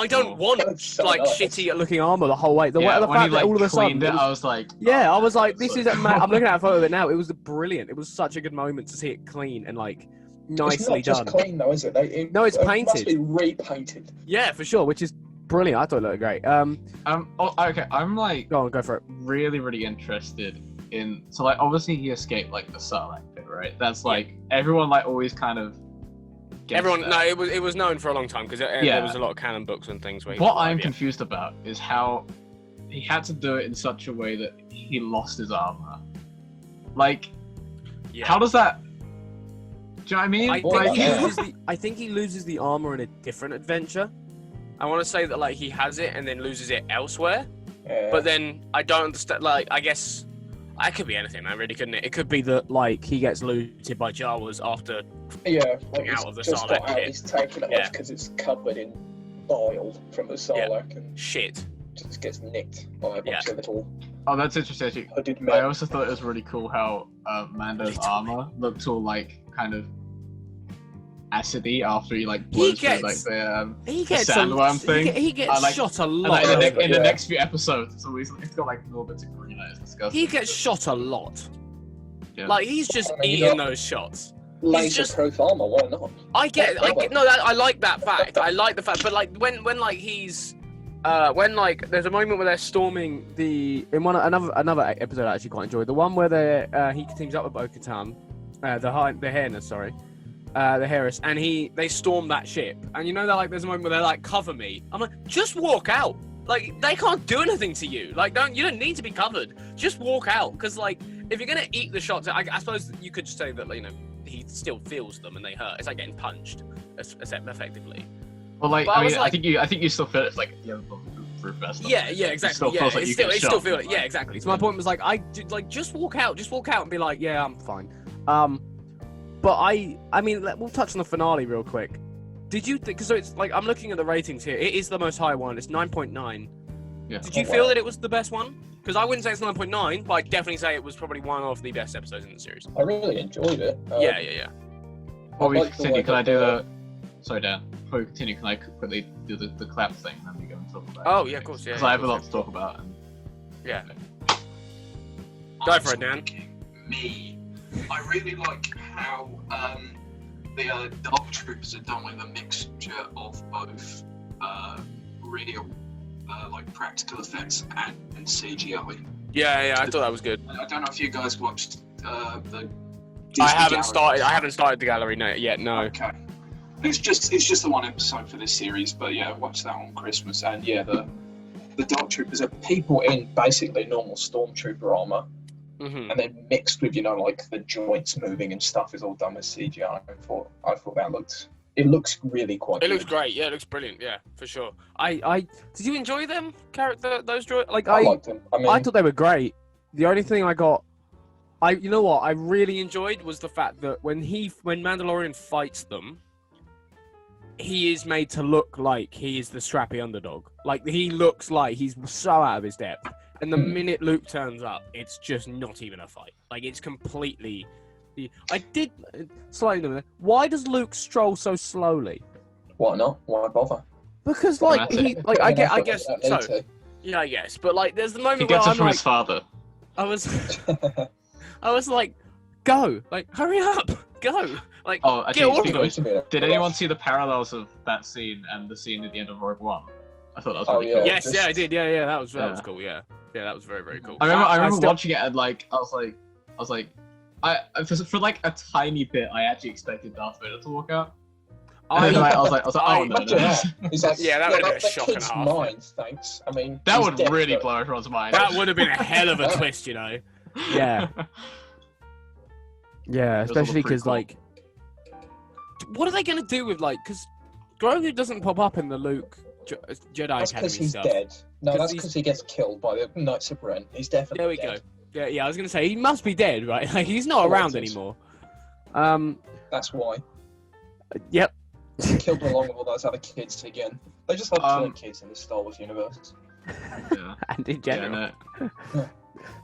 Speaker 1: don't want like
Speaker 2: nice.
Speaker 1: shitty looking armor the whole way. The
Speaker 3: when
Speaker 1: fact
Speaker 3: he, like,
Speaker 1: that all of a sudden,
Speaker 3: cleaned it, I was like,
Speaker 1: yeah, I was like, this is. I'm looking at a photo of it now. It was brilliant. It was such a good moment to see it clean and like nicely
Speaker 2: done. It's not just clean though, is it?
Speaker 1: No, it's painted.
Speaker 2: It must be repainted.
Speaker 1: Yeah, for sure. Which is brilliant. I thought it looked great.
Speaker 3: Okay, I'm like,
Speaker 1: go for it.
Speaker 3: Really, really interested in. So like, obviously he escaped like the Sarlacc pit, right? That's like everyone like always kind of.
Speaker 1: Everyone, no, it was known for a long time because there was a lot of canon books and things. Where
Speaker 3: what I'm confused about is how he had to do it in such a way that he lost his armor. Like, how does that? Do you know what I mean?
Speaker 1: I think he loses the armor in a different adventure. I want to say that like he has it and then loses it elsewhere, but then I don't understand. Like, I guess it could be anything, man. Really, couldn't it? It could be that like he gets looted by Jawas after
Speaker 2: like
Speaker 1: out of the Sarlacc pit.
Speaker 2: He's taking it off because it's covered in bile from the Sarlacc and
Speaker 1: shit.
Speaker 2: Just gets nicked by a bunch of little.
Speaker 3: Oh, that's interesting. Actually, I also thought it was really cool how Mando's armor looked all like kind of acidy after he like blows through like the sandworm thing.
Speaker 1: He gets shot a lot.
Speaker 3: In the next few episodes, it's always it's got like little bits of green. It's disgusting.
Speaker 1: He gets shot a lot.
Speaker 3: Yeah.
Speaker 1: Like he's just eating those shots.
Speaker 2: Laser-proof armor. Why not?
Speaker 1: I like that fact. I like the fact, but like when like he's. When like there's a moment where they're storming another episode I actually quite enjoyed, the one where he teams up with Bo-Katan, the Heiress, and they storm that ship, and you know that like there's a moment where they're like, cover me. I'm like, just walk out. Like they can't do anything to you. Like you don't need to be covered. Just walk out, because like if you're gonna eat the shots, I suppose you could just say that he still feels them and they hurt. It's like getting punched, effectively.
Speaker 3: Well, like I think you still feel it like at the end of the roof vest.
Speaker 1: Yeah, exactly. It still feel it. Yeah, exactly. So my point was like, just walk out and be like, yeah, I'm fine. But I mean, we'll touch on the finale real quick. Did you think? So it's like I'm looking at the ratings here. It is the most high one. It's 9.9.
Speaker 3: Yeah.
Speaker 1: Did you feel that it was the best one? Because I wouldn't say it's 9.9, but I'd definitely say it was probably one of the best episodes in the series.
Speaker 2: I really enjoyed it.
Speaker 1: Yeah.
Speaker 3: Before we continue, can I do the? Sorry, Dan. Before we continue, can I quickly do the clap thing and then we go and talk about it?
Speaker 1: Oh, yeah, of course, yeah.
Speaker 3: Because I have a lot to talk about.
Speaker 1: Yeah. Go for it, Dan.
Speaker 4: Me, I really like how the Dark Troopers are done with a mixture of both real, like practical effects and CGI.
Speaker 1: Yeah, I thought that was good.
Speaker 4: I don't know if you guys watched the.
Speaker 1: I haven't started the gallery yet. No.
Speaker 4: Okay. It's just the one episode for this series, but yeah, watch that on Christmas. And yeah, the Dark Troopers are
Speaker 2: people in basically normal Stormtrooper armor,
Speaker 1: and
Speaker 2: then mixed with like the joints moving and stuff is all done with CGI. I thought that looks really quite.
Speaker 1: It looks great. Yeah, it looks brilliant. Yeah, for sure. I did you enjoy them? Those droids? Like
Speaker 2: I liked them.
Speaker 1: I thought they were great. The only thing you know what I really enjoyed was the fact that when Mandalorian fights them, he is made to look like he is the scrappy underdog. Like, he looks like he's so out of his depth. And the minute Luke turns up, it's just not even a fight. Like, it's completely... I did... Slightly... Why does Luke stroll so slowly?
Speaker 2: Why not? Why bother?
Speaker 1: Because, like, I guess... So, yeah, I guess. But, like, there's the moment where
Speaker 3: he gets it from his father.
Speaker 1: I was like, go! Like, hurry up! Go! Like,
Speaker 3: did anyone see the parallels of that scene and the scene at the end of Rogue One? I thought that was really cool.
Speaker 1: Yes, I did. Yeah, that was cool. Yeah, that was very, very cool.
Speaker 3: I remember watching it and like I was like, for like a tiny bit, I actually expected Darth Vader to walk out. I was like, oh no.
Speaker 2: He's like,
Speaker 1: yeah, that would have been a
Speaker 2: that
Speaker 1: shock and a
Speaker 2: kid's
Speaker 1: half.
Speaker 2: mine, thanks. I mean,
Speaker 3: That
Speaker 2: he's
Speaker 3: would
Speaker 2: dead,
Speaker 3: really
Speaker 2: but-
Speaker 3: blow everyone's mind.
Speaker 1: That would have been a hell of a twist, you know.
Speaker 5: Yeah. Yeah,
Speaker 3: was all
Speaker 5: especially because
Speaker 3: prequel.
Speaker 5: like, what are they gonna do with like? Because Grogu doesn't pop up in the Luke Jedi
Speaker 2: That's
Speaker 1: Academy
Speaker 2: because he's
Speaker 1: stuff.
Speaker 2: dead. No,
Speaker 1: 'Cause
Speaker 2: that's
Speaker 1: he's-
Speaker 2: because he gets killed by the Knights of Ren. He's definitely
Speaker 1: There we
Speaker 2: dead.
Speaker 1: go. Yeah, I was gonna say he must be dead, right? Like he's not around
Speaker 2: Collected.
Speaker 1: anymore.
Speaker 2: That's why.
Speaker 5: Yep.
Speaker 2: He killed along with all those other kids again. They just love killing kids in the Star Wars universe.
Speaker 3: Yeah.
Speaker 5: And in
Speaker 3: Yeah,
Speaker 5: general,
Speaker 3: no.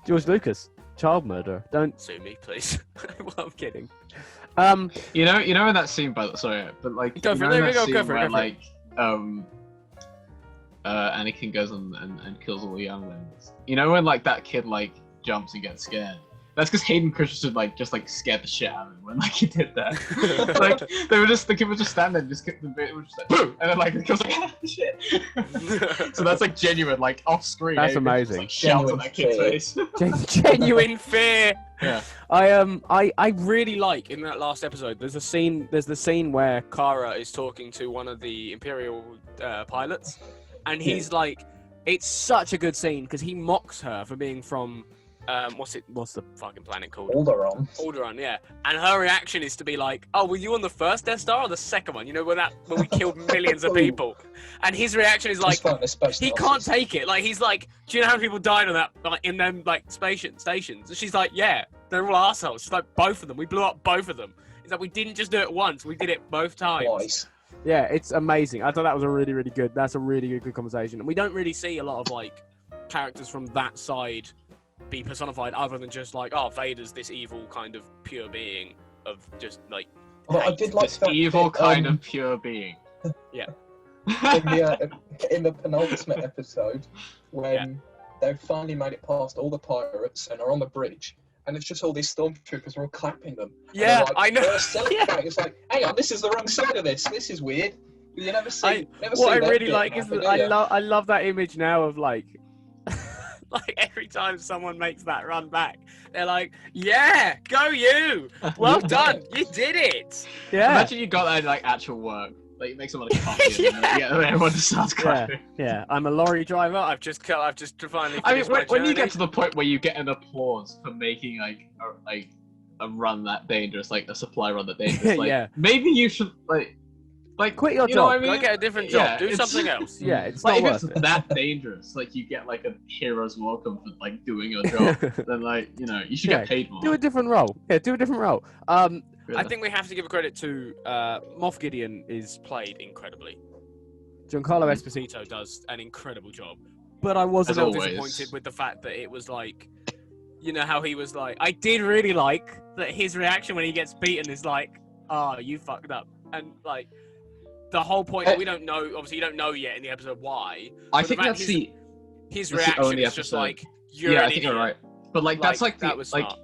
Speaker 5: George Lucas, child murderer. Don't.
Speaker 1: Sue me, please. Well, I'm kidding.
Speaker 3: You know in that scene, sorry, but like
Speaker 1: Go
Speaker 3: you
Speaker 1: for it,
Speaker 3: know in
Speaker 1: there we
Speaker 3: that
Speaker 1: go,
Speaker 3: scene
Speaker 1: go for it,
Speaker 3: where,
Speaker 1: go for it.
Speaker 3: like Anakin goes and kills all the younglings. You know when like that kid like jumps and gets scared. That's because Hayden Christensen like just like scared the shit out of him when like he did that. Like the kid would just stand there and just the bit was just like boom, and then like the kid was like ah, shit. So that's like genuine, like off screen.
Speaker 5: That's
Speaker 3: Hayden just,
Speaker 5: amazing.
Speaker 3: like, shouts on that kid's
Speaker 2: Genuine
Speaker 3: face.
Speaker 1: Genuine fear.
Speaker 3: Yeah.
Speaker 1: I really like in that last episode. There's the scene where Kara is talking to one of the Imperial pilots, and he's like, it's such a good scene because he mocks her for being from what's the fucking planet called?
Speaker 2: Alderaan.
Speaker 1: Yeah. And her reaction is to be like, oh, were you on the first Death Star or the second one? You know, when we killed millions of people. And his reaction is like, he can't take it. Like, he's like, do you know how many people died on that, like, in them, like, stations? And she's like, yeah, they're all assholes. She's like, both of them. We blew up both of them. He's like, we didn't just do it once. We did it both times.
Speaker 2: Twice.
Speaker 5: Yeah, it's amazing. I thought that was a really, really good. That's a really good conversation. And we don't really see a lot of like characters from that side be personified, other than just like, oh, Vader's this evil kind of pure being of just like.
Speaker 2: Well, I
Speaker 1: hate.
Speaker 2: did like
Speaker 3: This
Speaker 2: that
Speaker 3: evil
Speaker 2: bit,
Speaker 3: kind of pure being.
Speaker 2: in the penultimate episode when they've finally made it past all the pirates and are on the bridge. And it's just all these stormtroopers are all clapping them. And
Speaker 1: Yeah,
Speaker 2: they're like,
Speaker 1: I know.
Speaker 2: they're celebrating. It's like, hang on, this is the wrong side of this. This is weird. You never see.
Speaker 5: What I really like is that I love that image now of like,
Speaker 1: like every time someone makes that run back, they're like, "Yeah, go you! Well done, you did it!"
Speaker 5: yeah,
Speaker 3: Imagine you got that in, like actual work. Like you make someone a copy and then, everyone just starts clapping.
Speaker 5: yeah. I'm a lorry driver.
Speaker 1: I've just finally.
Speaker 3: I mean,
Speaker 1: finished my
Speaker 3: when you
Speaker 1: journey.
Speaker 3: get to the point where you get an applause for making like a run that dangerous, like a supply run that dangerous, like
Speaker 5: Yeah.
Speaker 3: maybe you should like
Speaker 5: Quit your
Speaker 3: you know what I
Speaker 5: job.
Speaker 3: mean?
Speaker 1: Go get a different job.
Speaker 3: Yeah,
Speaker 1: Do
Speaker 3: it's-
Speaker 1: something else.
Speaker 5: Yeah, it's
Speaker 3: Like
Speaker 5: not
Speaker 3: if
Speaker 5: worth
Speaker 3: it's
Speaker 5: it.
Speaker 3: that dangerous, like you get like a hero's welcome for like doing your job, then like you should get paid more.
Speaker 5: Do a different role. Yeah, do a different role.
Speaker 3: Really.
Speaker 1: I think we have to give credit to Moff Gideon is played incredibly.
Speaker 5: Giancarlo
Speaker 3: Mm.
Speaker 5: Esposito.
Speaker 1: Esposito does an incredible job.
Speaker 5: But I was a
Speaker 3: As
Speaker 5: little
Speaker 3: always.
Speaker 1: Disappointed with the fact that it was like, you know how he was like, I did really like that his reaction when he gets beaten is like, oh, you fucked up. And like, the whole point that we don't know, obviously you don't know yet in the episode why.
Speaker 3: I
Speaker 1: but
Speaker 3: think
Speaker 1: the fact
Speaker 3: that's
Speaker 1: his
Speaker 3: that's the
Speaker 1: reaction
Speaker 3: only
Speaker 1: is just
Speaker 3: episode.
Speaker 1: like, you're
Speaker 3: yeah,
Speaker 1: an
Speaker 3: I think
Speaker 1: idiot.
Speaker 3: you're right. But like that's like the
Speaker 1: that was
Speaker 3: like
Speaker 1: smart.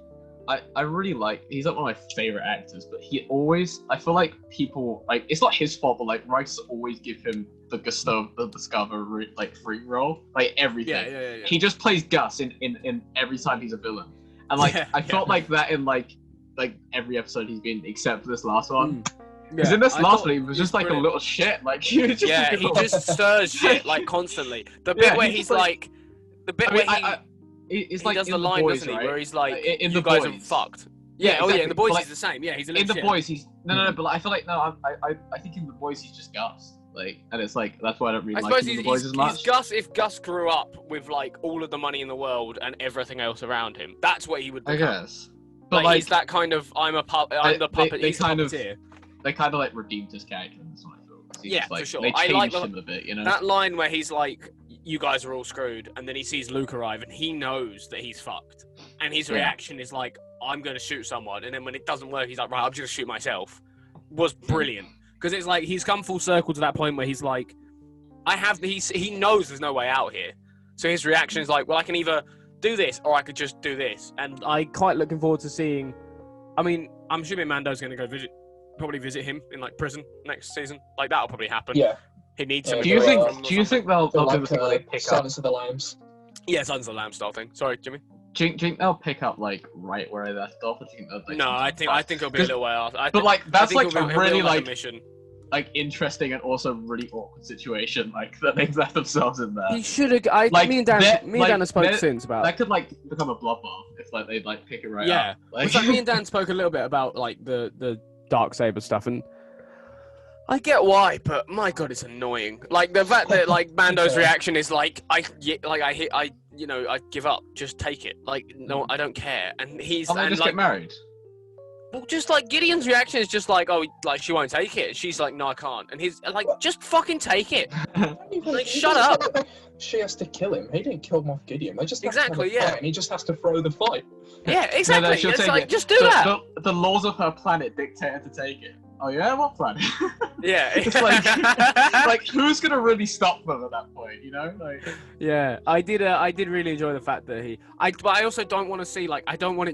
Speaker 3: I really like he's like one of my favorite actors, but he always I feel like people like it's not his fault, but like writers always give him the Discover like free role, like everything.
Speaker 1: Yeah.
Speaker 3: He just plays Gus in every time he's a villain, and like
Speaker 1: Yeah,
Speaker 3: I felt like that in like every episode he's been except for this last one.
Speaker 5: Mm.
Speaker 3: Because in this
Speaker 1: I
Speaker 3: last
Speaker 1: thought
Speaker 3: one, he was
Speaker 1: he
Speaker 3: just
Speaker 1: was
Speaker 3: like
Speaker 1: brilliant.
Speaker 3: a little shit. Like he was just
Speaker 1: Yeah,
Speaker 3: a
Speaker 1: he
Speaker 3: little-
Speaker 1: just stirs shit like constantly. The bit
Speaker 3: Yeah,
Speaker 1: where
Speaker 3: he's
Speaker 1: he's
Speaker 3: just like-
Speaker 1: like, the bit
Speaker 3: I mean,
Speaker 1: where
Speaker 3: it's
Speaker 1: he
Speaker 3: like
Speaker 1: does
Speaker 3: in
Speaker 1: the line,
Speaker 3: boys,
Speaker 1: doesn't he?
Speaker 3: right?
Speaker 1: Where he's like,
Speaker 3: In
Speaker 1: you
Speaker 3: The
Speaker 1: guys are
Speaker 3: Boys.
Speaker 1: fucked.
Speaker 3: Yeah,
Speaker 1: Yeah, oh yeah,
Speaker 3: exactly.
Speaker 1: in the boys
Speaker 3: But,
Speaker 1: he's the same. Yeah, he's a little
Speaker 3: In The
Speaker 1: shit.
Speaker 3: Boys, he's no, but like, I feel like I think in The Boys he's just Gus. Like, and it's like that's why I don't really
Speaker 1: I
Speaker 3: like
Speaker 1: suppose
Speaker 3: him in
Speaker 1: he's,
Speaker 3: The Boys as much.
Speaker 1: he's Gus if Gus grew up with like all of the money in the world and everything else around him. That's what he would
Speaker 3: I
Speaker 1: become.
Speaker 3: guess.
Speaker 1: But
Speaker 3: But
Speaker 1: he's that kind of I'm the puppet.
Speaker 3: they
Speaker 1: He's
Speaker 3: kind
Speaker 1: the
Speaker 3: of-
Speaker 1: puppeteer.
Speaker 3: they kind of like redeemed his character in this one. I feel. 'Cause he's
Speaker 1: Yeah,
Speaker 3: just, like,
Speaker 1: for sure.
Speaker 3: They
Speaker 1: I
Speaker 3: changed
Speaker 1: like
Speaker 3: him a bit, you know.
Speaker 1: That line where he's like, "You guys are all screwed," and then he sees Luke arrive, and he knows that he's fucked, and his
Speaker 3: Yeah.
Speaker 1: reaction is like, "I'm going to shoot someone," and then when it doesn't work, he's like, "Right, I'm just going to shoot myself." Was brilliant because it's like he's come full circle to that point where he's like, he knows there's no way out here, so his reaction is like, "Well, I can either do this or I could just do this," and
Speaker 5: I quite looking forward to seeing. I mean, I'm assuming Mando's going to go probably visit him in like prison next season. Like that'll probably happen.
Speaker 2: Yeah.
Speaker 1: He needs
Speaker 2: Yeah,
Speaker 1: some.
Speaker 3: do you
Speaker 2: They'll,
Speaker 3: think? Do you think they'll
Speaker 2: They're
Speaker 3: do the
Speaker 2: like
Speaker 3: thing where they pick up?
Speaker 2: Silence of the Lambs.
Speaker 1: Yeah, Sons of the Lamb style thing. Sorry, Jimmy.
Speaker 3: Do you think they'll pick up like right where I left off? Or do you think they'll, like,
Speaker 5: No, I think it'll be a little way off.
Speaker 3: But like that's like
Speaker 5: it'll
Speaker 3: a
Speaker 5: be
Speaker 3: really
Speaker 5: like
Speaker 3: like
Speaker 5: a mission.
Speaker 3: like interesting and also really awkward situation like that they've left themselves in there.
Speaker 5: He should have.
Speaker 3: Like,
Speaker 5: Me and Dan have spoke since about.
Speaker 3: That could like become a bloodbath if like they like pick it right
Speaker 5: Yeah.
Speaker 3: up. Like,
Speaker 5: It's like me and Dan spoke a little bit about like the Darksaber stuff, and I get why, but my god, it's annoying. Like the fact that like Mando's reaction is like I give up. Just take it. Like no, I don't care. And he's
Speaker 3: they just
Speaker 5: like,
Speaker 3: get married.
Speaker 5: well, just like Gideon's reaction is just like, oh, like she won't take it. And she's like, no, I can't. And he's like, just fucking take it. Like, shut up.
Speaker 2: She has to kill him. He didn't kill Moff Gideon. They just have
Speaker 5: Exactly,
Speaker 2: to have a
Speaker 5: yeah.
Speaker 2: fight, and he just has to throw the fight.
Speaker 5: Yeah, exactly.
Speaker 3: she'll
Speaker 5: It's
Speaker 3: take
Speaker 5: like,
Speaker 3: it.
Speaker 5: just do that.
Speaker 3: The laws of her planet dictate her to take it. Oh yeah, what planet?
Speaker 5: Yeah,
Speaker 3: It's like who's gonna really stop them at that point? You know, like.
Speaker 5: Yeah, I did really enjoy the fact that but I also don't want to see like I don't want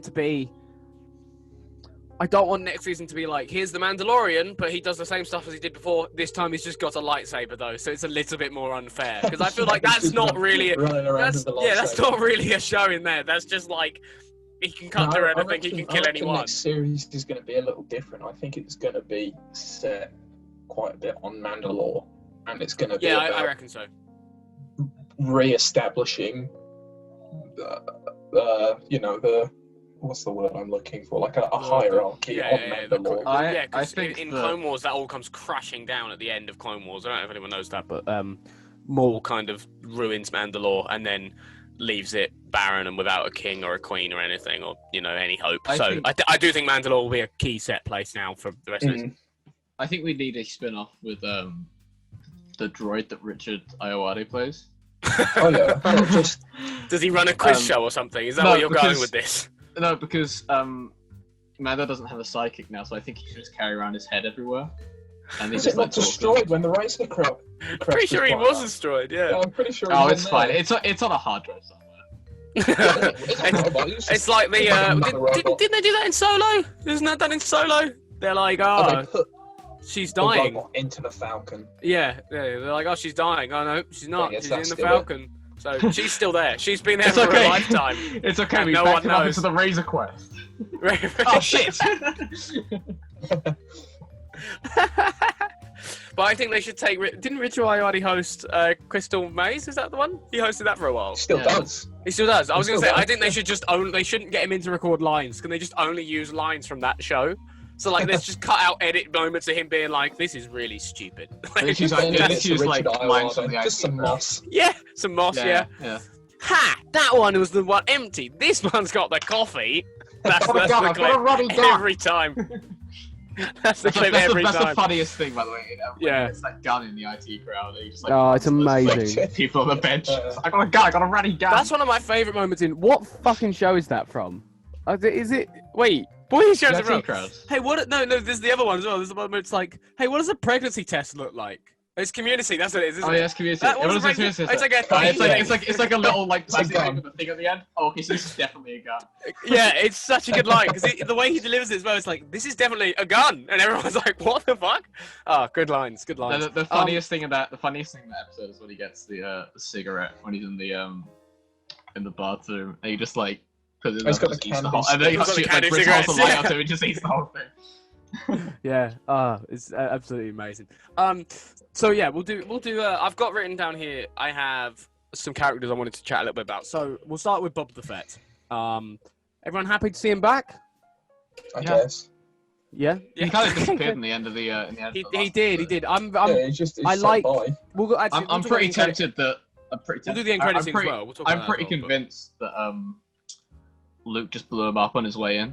Speaker 5: next season to be like, here's the Mandalorian, but he does the same stuff as he did before. This time he's just got a lightsaber though, so it's a little bit more unfair. Because I feel like that's not really that's not really a show in there. That's just like he can cut through anything, he can kill anyone.
Speaker 2: Next series is going to be a little different. I think it's going to be set quite a bit on Mandalore, and it's going to be about
Speaker 5: I reckon so.
Speaker 2: re-establishing the what's the word I'm looking for? Like a hierarchy on Mandalore.
Speaker 3: I
Speaker 5: Because
Speaker 3: think
Speaker 5: in
Speaker 3: that-
Speaker 5: Clone Wars that all comes crashing down at the end of Clone Wars. I don't know if anyone knows that, but Maul kind of ruins Mandalore and then leaves it barren and without a king or a queen or anything, or any hope. I do think Mandalore will be a key set place now for the rest of it.
Speaker 3: I think we need a spin-off with the droid that Richard Ayoade plays.
Speaker 2: Oh yeah, just
Speaker 5: Does he run a quiz show or something? Is that where you're going with this?
Speaker 3: No, because Mando doesn't have a sidekick now, so I think he should just carry around his head everywhere. And
Speaker 2: was it not destroyed when the Razor crowd?
Speaker 5: I'm pretty sure he was destroyed. Yeah.
Speaker 2: I'm pretty sure.
Speaker 3: Oh, it's fine. It's on a hard drive somewhere.
Speaker 5: It's like the didn't they do that in Solo? Isn't that done in Solo? They're like,
Speaker 2: they put
Speaker 5: she's
Speaker 2: the
Speaker 5: dying.
Speaker 2: robot into the Falcon.
Speaker 5: Yeah, they're like, oh, she's dying. Oh no, she's not.
Speaker 2: Yes,
Speaker 5: She's in
Speaker 2: that's
Speaker 5: the
Speaker 2: still
Speaker 5: Falcon. So she's still there. She's been there
Speaker 3: It's
Speaker 5: for
Speaker 3: okay.
Speaker 5: a lifetime.
Speaker 3: It's okay.
Speaker 5: And
Speaker 3: We
Speaker 5: no
Speaker 3: back
Speaker 5: one
Speaker 3: it up
Speaker 5: knows.
Speaker 3: into the Razor Quest. Oh shit!
Speaker 5: But I think they should take. Didn't Richard Ayoade host Crystal Maze? Is that the one? He hosted that for a while.
Speaker 2: Still does.
Speaker 5: He still does. I was going to
Speaker 2: Still
Speaker 5: say, I
Speaker 2: does.
Speaker 5: think they should just they shouldn't get him in to record lines. Can they just only use lines from that show? So like, let's just cut out edit moments of him being like, "This is really stupid."
Speaker 3: It's just
Speaker 2: Then
Speaker 3: like,
Speaker 2: it's
Speaker 3: it's just like
Speaker 2: Richard
Speaker 3: lines from
Speaker 2: Ayoade,
Speaker 3: the
Speaker 2: just some moss.
Speaker 5: Yeah, some moss. Yeah.
Speaker 3: Yeah.
Speaker 5: Ha! That one was the one empty. This one's got the coffee. That's
Speaker 3: Oh my God,
Speaker 5: the
Speaker 3: I've got a running
Speaker 5: clip
Speaker 3: gun.
Speaker 5: every time. That's the clip
Speaker 3: That's
Speaker 5: every
Speaker 3: the
Speaker 5: time.
Speaker 3: funniest thing, by the way.
Speaker 5: Yeah.
Speaker 3: It's that gun in the IT crowd. And you just, like,
Speaker 5: Oh, it's amazing.
Speaker 3: like, people on the bench. I got a gun. I got a running gun.
Speaker 5: That's one of my favourite moments in. What fucking show is that from? Is it? Wait. What show is it
Speaker 3: IT
Speaker 5: from?
Speaker 3: crowd.
Speaker 5: Hey, what? No, there's the other one as well. There's the one where it's like, hey, what does a pregnancy test look like? It's Community. That's what it is. Isn't
Speaker 3: Oh
Speaker 5: it?
Speaker 3: yeah, it's Community.
Speaker 5: That
Speaker 3: What
Speaker 5: was
Speaker 3: is
Speaker 5: a
Speaker 3: it?
Speaker 5: pregnancy-
Speaker 3: Community?
Speaker 5: it's like a
Speaker 3: it's like a little like
Speaker 2: It's a
Speaker 3: plastic
Speaker 2: gun.
Speaker 3: thing with a thing at the end. Oh, okay, so this is definitely a gun.
Speaker 5: Yeah, it's such a good line because the way he delivers it as well, it's like, this is definitely a gun, and everyone's like, what the fuck? Oh, good lines, good lines.
Speaker 3: The funniest thing in that episode is when he gets the cigarette when he's in the bathroom and he just like puts it
Speaker 2: He's
Speaker 3: up
Speaker 2: got
Speaker 3: and
Speaker 2: the
Speaker 3: just eats the
Speaker 2: candy
Speaker 3: whole and then he
Speaker 5: cigarettes.
Speaker 3: just
Speaker 5: He's got the
Speaker 3: like
Speaker 5: candy
Speaker 3: brings the light
Speaker 5: cigarettes,
Speaker 3: up to him and just eats the whole thing.
Speaker 5: Yeah, it's absolutely amazing. So yeah, we'll do. I've got written down here. I have some characters I wanted to chat a little bit about. So we'll start with Boba the Fett. Everyone happy to see him back?
Speaker 2: I
Speaker 3: Yeah.
Speaker 2: guess.
Speaker 5: Yeah.
Speaker 3: He kind of disappeared in the end of the
Speaker 5: He did. I'm.
Speaker 2: Yeah, he's just.
Speaker 5: I
Speaker 2: He's
Speaker 5: like-
Speaker 2: so by.
Speaker 5: We'll go, actually,
Speaker 3: I'm
Speaker 5: we'll talk
Speaker 3: pretty
Speaker 5: about the end
Speaker 3: tempted that
Speaker 5: We'll do the end credits
Speaker 3: I'm
Speaker 5: scene
Speaker 3: pretty,
Speaker 5: as well. We'll talk
Speaker 3: I'm
Speaker 5: about
Speaker 3: pretty
Speaker 5: that as well,
Speaker 3: convinced that Luke just blew him up on his way in.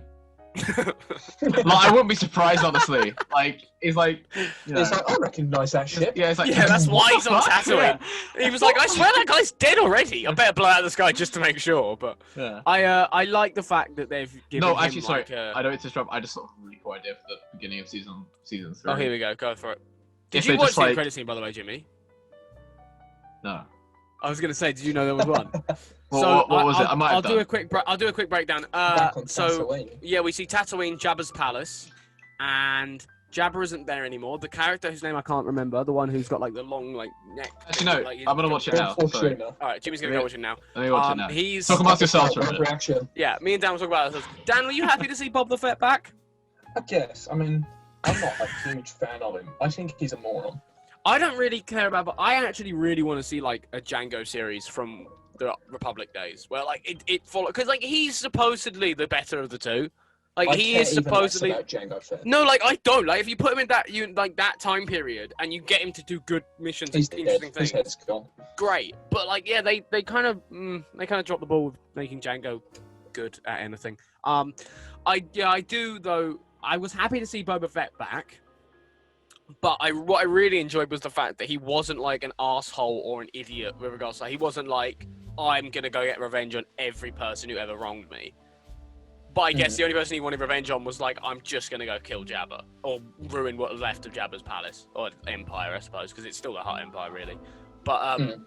Speaker 3: Like, I wouldn't be surprised, honestly. Like, he's like, you know,
Speaker 2: It's like, I recognise that ship.
Speaker 3: yeah, it's like,
Speaker 5: Yeah, that's why
Speaker 3: what
Speaker 5: he's
Speaker 3: the
Speaker 5: on
Speaker 3: fuck?
Speaker 5: Tatooine. He was like, I swear that guy's dead already. I better blow out this guy just to make sure. But
Speaker 3: Yeah.
Speaker 5: I like the fact that they've given
Speaker 3: No,
Speaker 5: him,
Speaker 3: actually, sorry.
Speaker 5: like,
Speaker 3: I don't mean to interrupt. I just thought of a really cool idea for the beginning of season 3.
Speaker 5: Oh, here we go. Go for it. Did
Speaker 3: If
Speaker 5: you
Speaker 3: they
Speaker 5: watch
Speaker 3: just,
Speaker 5: the end
Speaker 3: like-
Speaker 5: credit scene, by the way, Jimmy?
Speaker 3: No.
Speaker 5: I was gonna say, did you know there was one?
Speaker 3: What was it? I might have
Speaker 5: I'll do
Speaker 3: done.
Speaker 5: a quick. I'll do a quick breakdown.
Speaker 2: Back on
Speaker 5: So
Speaker 2: Tatooine.
Speaker 5: yeah, we see Tatooine, Jabba's palace, and Jabba isn't there anymore. The character whose name I can't remember, the one who's got like the long like neck.
Speaker 3: Actually, no.
Speaker 5: Like,
Speaker 3: I'm gonna watch it now. Sorry.
Speaker 5: All right, Jimmy's gonna go watch it now.
Speaker 3: Let me watch it now.
Speaker 5: He's
Speaker 3: Talk amongst yourselves for a minute.
Speaker 2: Reaction.
Speaker 5: Yeah, me and Dan will talk about this. Dan, were you happy to see Bob the Fett back?
Speaker 2: I guess. I mean, I'm not a huge fan of him. I think he's a moron.
Speaker 5: I don't really care about, but I actually really want to see like a Django series from the Republic days, where like it follow, because like he's supposedly the better of the two. Like he is supposedly.
Speaker 2: About Django Fett.
Speaker 5: No, like I don't. Like if you put him in that time period and you get him to do good missions and interesting things,
Speaker 2: his head's gone.
Speaker 5: great. But like yeah, they kind of dropped the ball with making Django good at anything. I do though. I was happy to see Boba Fett back, but what I really enjoyed was the fact that he wasn't like an asshole or an idiot with regards to, he wasn't like, I'm gonna go get revenge on every person who ever wronged me. But I guess the only person he wanted revenge on was like, I'm just gonna go kill Jabba or ruin what was left of Jabba's palace or empire, I suppose, because it's still the Hutt Empire really. But